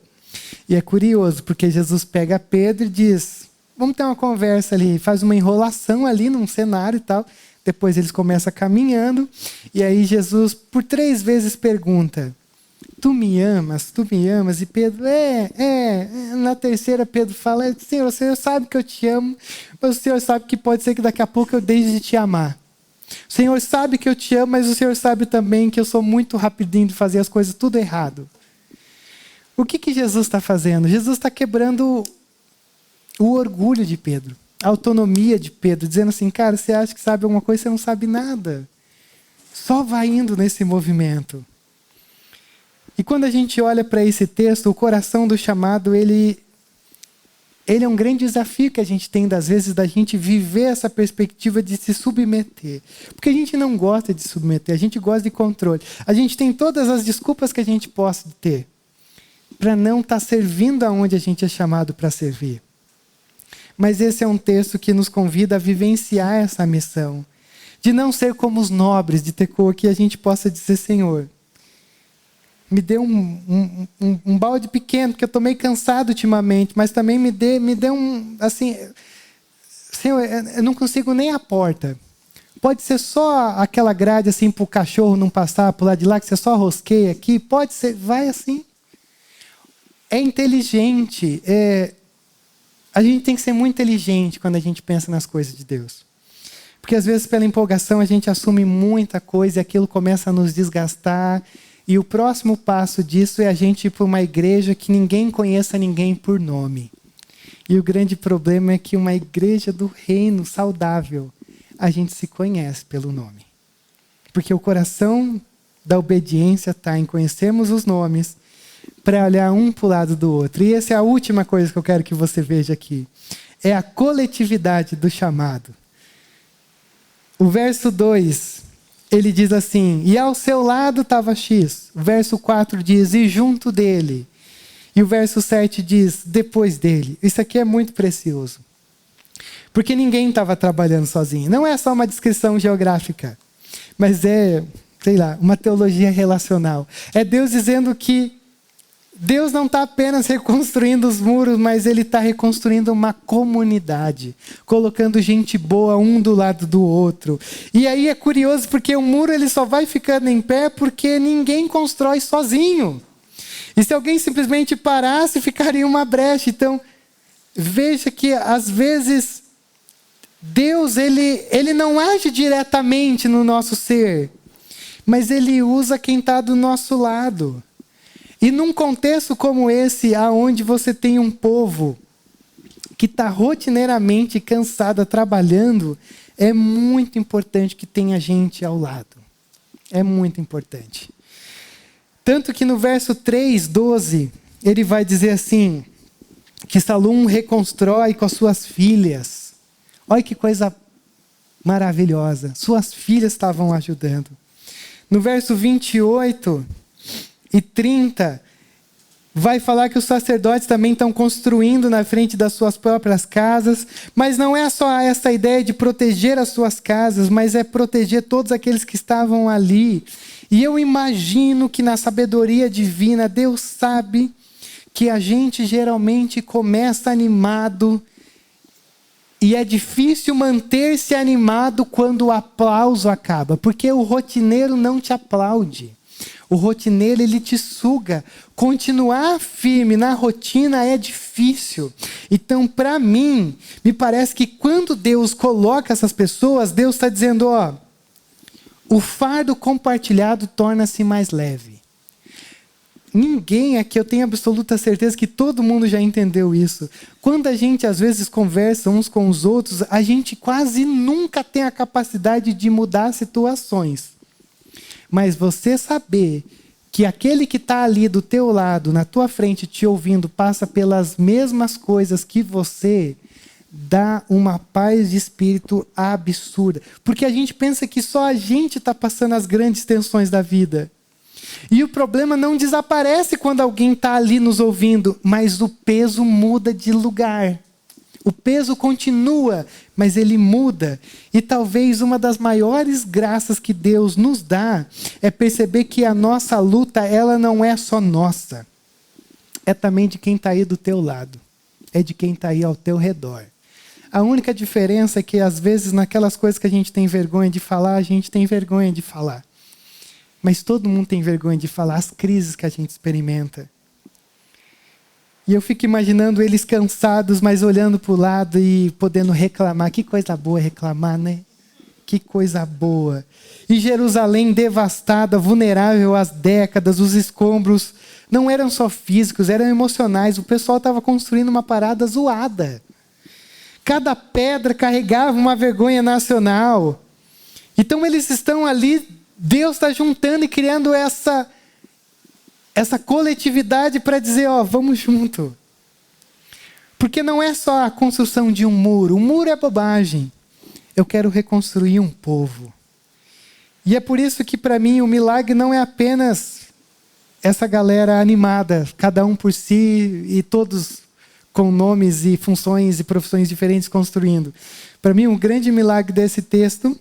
E é curioso, porque Jesus pega Pedro e diz, vamos ter uma conversa ali, faz uma enrolação ali num cenário e tal. Depois eles começam caminhando, e aí Jesus por 3 vezes pergunta, tu me amas? E Pedro, Na terceira, Pedro fala, Senhor, o Senhor sabe que eu te amo, mas o Senhor sabe que pode ser que daqui a pouco eu deixe de te amar. O Senhor sabe que eu te amo, mas o Senhor sabe também que eu sou muito rapidinho de fazer as coisas tudo errado. O que Jesus está fazendo? Jesus está quebrando o orgulho de Pedro, a autonomia de Pedro, dizendo assim, cara, você acha que sabe alguma coisa, você não sabe nada. Só vai indo nesse movimento. E quando a gente olha para esse texto, o coração do chamado, ele é um grande desafio que a gente tem, às vezes, da gente viver essa perspectiva de se submeter. Porque a gente não gosta de submeter, a gente gosta de controle. A gente tem todas as desculpas que a gente possa ter para não estar servindo aonde a gente é chamado para servir. Mas esse é um texto que nos convida a vivenciar essa missão. De não ser como os nobres de Tecoa, que a gente possa dizer, Senhor, me dê um balde pequeno, porque eu estou meio cansado ultimamente, mas também me dê um, assim, Senhor, eu não consigo nem a porta. Pode ser só aquela grade assim para o cachorro não passar por lá de lá, que você só rosqueia aqui, pode ser, vai assim. É inteligente, a gente tem que ser muito inteligente quando a gente pensa nas coisas de Deus. Porque às vezes pela empolgação a gente assume muita coisa e aquilo começa a nos desgastar. E o próximo passo disso é a gente ir para uma igreja que ninguém conheça ninguém por nome. E o grande problema é que uma igreja do reino saudável, a gente se conhece pelo nome. Porque o coração da obediência está em conhecermos os nomes para olhar um para o lado do outro. E essa é a última coisa que eu quero que você veja aqui. É a coletividade do chamado. O verso 2... ele diz assim, e ao seu lado estava X. O verso 4 diz, e junto dele. E o verso 7 diz, depois dele. Isso aqui é muito precioso. Porque ninguém estava trabalhando sozinho. Não é só uma descrição geográfica, mas é, uma teologia relacional. É Deus dizendo que Deus não está apenas reconstruindo os muros, mas Ele está reconstruindo uma comunidade, colocando gente boa um do lado do outro. E aí é curioso porque o muro ele só vai ficando em pé porque ninguém constrói sozinho. E se alguém simplesmente parasse, ficaria uma brecha. Então, veja que às vezes Deus ele não age diretamente no nosso ser, mas Ele usa quem está do nosso lado. E num contexto como esse, aonde você tem um povo que está rotineiramente cansado trabalhando, é muito importante que tenha gente ao lado. É muito importante. Tanto que no verso 3:12, ele vai dizer assim, que Salum reconstrói com as suas filhas. Olha que coisa maravilhosa. Suas filhas estavam ajudando. No verso 28 e 30, vai falar que os sacerdotes também estão construindo na frente das suas próprias casas, mas não é só essa ideia de proteger as suas casas, mas é proteger todos aqueles que estavam ali. E eu imagino que na sabedoria divina, Deus sabe que a gente geralmente começa animado e é difícil manter-se animado quando o aplauso acaba, porque o rotineiro não te aplaude. O rotineiro, ele te suga. Continuar firme na rotina é difícil. Então, para mim, me parece que quando Deus coloca essas pessoas, Deus está dizendo, ó, o fardo compartilhado torna-se mais leve. Ninguém aqui, eu tenho absoluta certeza que todo mundo já entendeu isso. Quando a gente às vezes conversa uns com os outros, a gente quase nunca tem a capacidade de mudar situações. Mas você saber que aquele que está ali do teu lado, na tua frente, te ouvindo, passa pelas mesmas coisas que você, dá uma paz de espírito absurda. Porque a gente pensa que só a gente está passando as grandes tensões da vida. E o problema não desaparece quando alguém está ali nos ouvindo, mas o peso muda de lugar. O peso continua, mas ele muda. E talvez uma das maiores graças que Deus nos dá é perceber que a nossa luta, ela não é só nossa. É também de quem está aí do teu lado. É de quem está aí ao teu redor. A única diferença é que às vezes naquelas coisas que a gente tem vergonha de falar, a gente tem vergonha de falar. Mas todo mundo tem vergonha de falar as crises que a gente experimenta. E eu fico imaginando eles cansados, mas olhando para o lado e podendo reclamar. Que coisa boa reclamar, né? Que coisa boa. E Jerusalém devastada, vulnerável às décadas, os escombros não eram só físicos, eram emocionais. O pessoal estava construindo uma parada zoada. Cada pedra carregava uma vergonha nacional. Então eles estão ali, Deus está juntando e criando essa coletividade para dizer, ó, vamos junto. Porque não é só a construção de um muro. O muro é bobagem. Eu quero reconstruir um povo. E é por isso que para mim o milagre não é apenas essa galera animada, cada um por si e todos com nomes e funções e profissões diferentes construindo. Para mim um grande milagre desse texto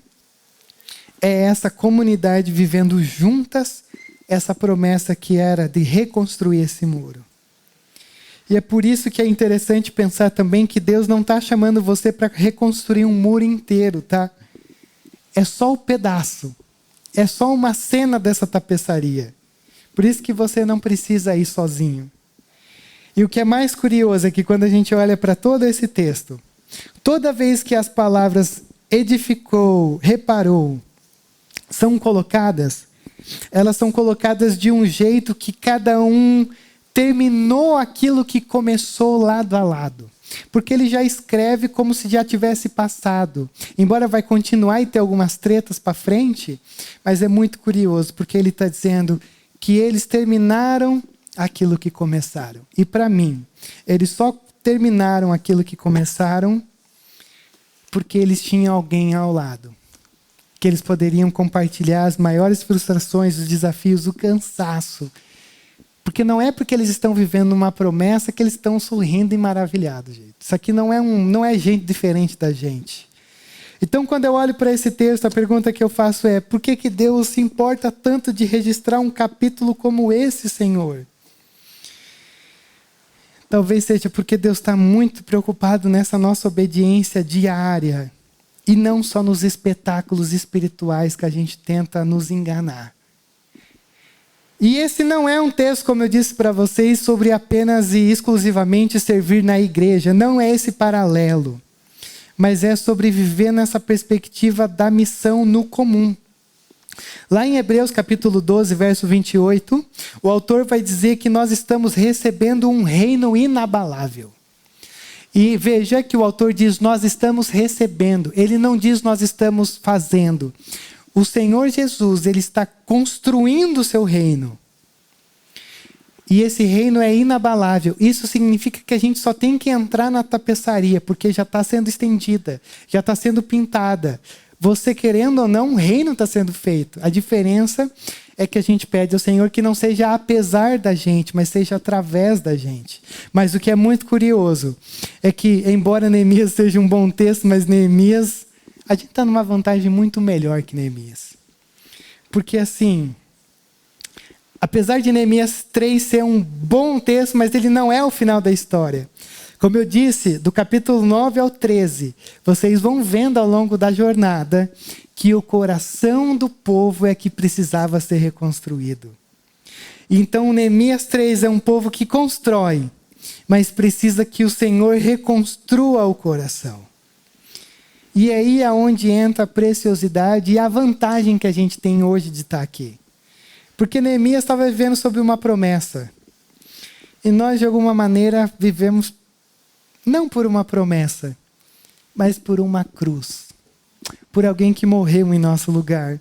é essa comunidade vivendo juntas essa promessa que era de reconstruir esse muro. E é por isso que é interessante pensar também que Deus não está chamando você para reconstruir um muro inteiro, tá? É só o pedaço. É só uma cena dessa tapeçaria. Por isso que você não precisa ir sozinho. E o que é mais curioso é que quando a gente olha para todo esse texto, toda vez que as palavras edificou, reparou, são colocadas, elas são colocadas de um jeito que cada um terminou aquilo que começou lado a lado. Porque ele já escreve como se já tivesse passado. Embora vai continuar e ter algumas tretas para frente, mas é muito curioso, porque ele está dizendo que eles terminaram aquilo que começaram. E para mim, eles só terminaram aquilo que começaram porque eles tinham alguém ao lado. Que eles poderiam compartilhar as maiores frustrações, os desafios, o cansaço. Porque não é porque eles estão vivendo uma promessa que eles estão sorrindo e maravilhados, gente. Isso aqui não é gente diferente da gente. Então, quando eu olho para esse texto, a pergunta que eu faço é: por que Deus se importa tanto de registrar um capítulo como esse, Senhor? Talvez seja porque Deus está muito preocupado nessa nossa obediência diária. E não só nos espetáculos espirituais que a gente tenta nos enganar. E esse não é um texto, como eu disse para vocês, sobre apenas e exclusivamente servir na igreja. Não é esse paralelo. Mas é sobre viver nessa perspectiva da missão no comum. Lá em Hebreus capítulo 12, verso 28, o autor vai dizer que nós estamos recebendo um reino inabalável. E veja que o autor diz, nós estamos recebendo. Ele não diz, nós estamos fazendo. O Senhor Jesus, ele está construindo o seu reino. E esse reino é inabalável. Isso significa que a gente só tem que entrar na tapeçaria, porque já está sendo estendida, já está sendo pintada. Você querendo ou não, um reino está sendo feito. A diferença é que a gente pede ao Senhor que não seja apesar da gente, mas seja através da gente. Mas o que é muito curioso é que, embora Neemias seja um bom texto, mas Neemias, a gente está numa vantagem muito melhor que Neemias. Porque assim, apesar de Neemias 3 ser um bom texto, mas ele não é o final da história. Como eu disse, do capítulo 9 ao 13, vocês vão vendo ao longo da jornada que o coração do povo é que precisava ser reconstruído. Então, Neemias 3 é um povo que constrói, mas precisa que o Senhor reconstrua o coração. E aí é onde entra a preciosidade e a vantagem que a gente tem hoje de estar aqui. Porque Neemias estava vivendo sob uma promessa. E nós, de alguma maneira, vivemos não por uma promessa, mas por uma cruz. Por alguém que morreu em nosso lugar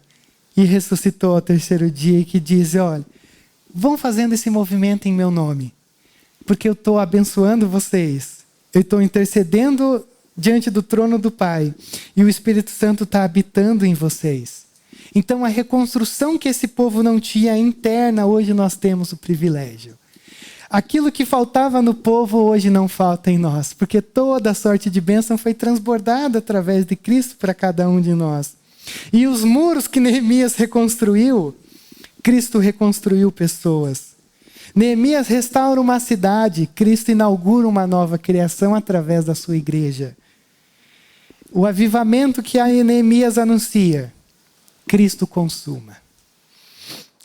e ressuscitou ao terceiro dia e que diz, olha, vão fazendo esse movimento em meu nome, porque eu estou abençoando vocês. Eu estou intercedendo diante do trono do Pai e o Espírito Santo está habitando em vocês. Então a reconstrução que esse povo não tinha interna, hoje nós temos o privilégio. Aquilo que faltava no povo hoje não falta em nós, porque toda sorte de bênção foi transbordada através de Cristo para cada um de nós. E os muros que Neemias reconstruiu, Cristo reconstruiu pessoas. Neemias restaura uma cidade, Cristo inaugura uma nova criação através da sua igreja. O avivamento que a Neemias anuncia, Cristo consuma.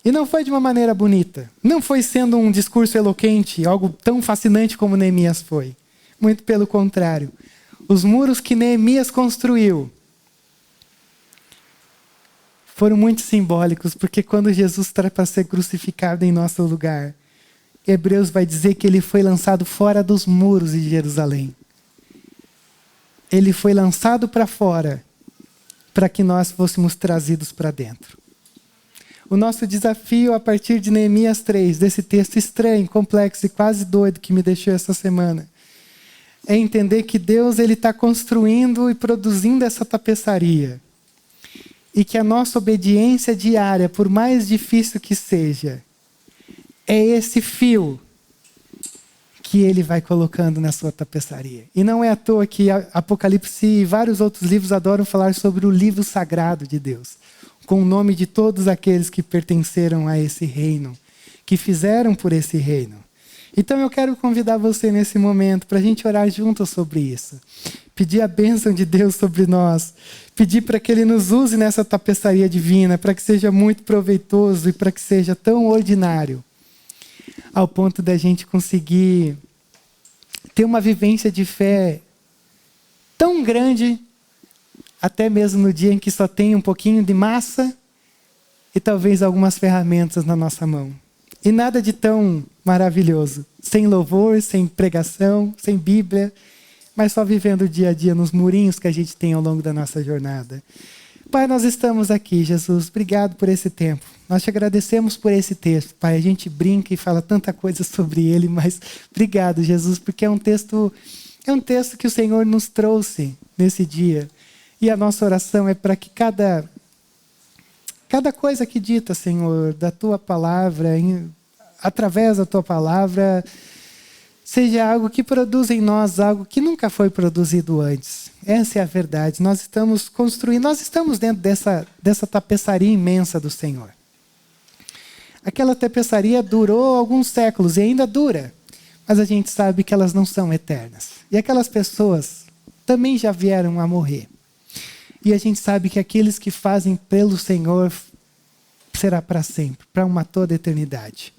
E não foi de uma maneira bonita. Não foi sendo um discurso eloquente, algo tão fascinante como Neemias foi. Muito pelo contrário. Os muros que Neemias construiu foram muito simbólicos, porque quando Jesus está para ser crucificado em nosso lugar, Hebreus vai dizer que ele foi lançado fora dos muros de Jerusalém. Ele foi lançado para fora, para que nós fôssemos trazidos para dentro. O nosso desafio a partir de Neemias 3, desse texto estranho, complexo e quase doido que me deixou essa semana, é entender que Deus está construindo e produzindo essa tapeçaria. E que a nossa obediência diária, por mais difícil que seja, é esse fio que ele vai colocando na sua tapeçaria. E não é à toa que Apocalipse e vários outros livros adoram falar sobre o livro sagrado de Deus, com o nome de todos aqueles que pertenceram a esse reino, que fizeram por esse reino. Então eu quero convidar você nesse momento para a gente orar juntos sobre isso. Pedir a bênção de Deus sobre nós. Pedir para que Ele nos use nessa tapeçaria divina, para que seja muito proveitoso e para que seja tão ordinário, ao ponto da gente conseguir ter uma vivência de fé tão grande, até mesmo no dia em que só tem um pouquinho de massa e talvez algumas ferramentas na nossa mão. E nada de tão maravilhoso. Sem louvor, sem pregação, sem Bíblia, mas só vivendo o dia a dia nos murinhos que a gente tem ao longo da nossa jornada. Pai, nós estamos aqui, Jesus. Obrigado por esse tempo. Nós te agradecemos por esse texto. Pai, a gente brinca e fala tanta coisa sobre ele, mas obrigado, Jesus, porque é um texto que o Senhor nos trouxe nesse dia. E a nossa oração é para que cada coisa que dita, Senhor, da Tua palavra, através da Tua palavra, seja algo que produza em nós algo que nunca foi produzido antes. Essa é a verdade. Nós estamos construindo, nós estamos dentro dessa tapeçaria imensa do Senhor. Aquela tapeçaria durou alguns séculos e ainda dura, mas a gente sabe que elas não são eternas. E aquelas pessoas também já vieram a morrer. E a gente sabe que aqueles que fazem pelo Senhor será para sempre, para uma toda eternidade.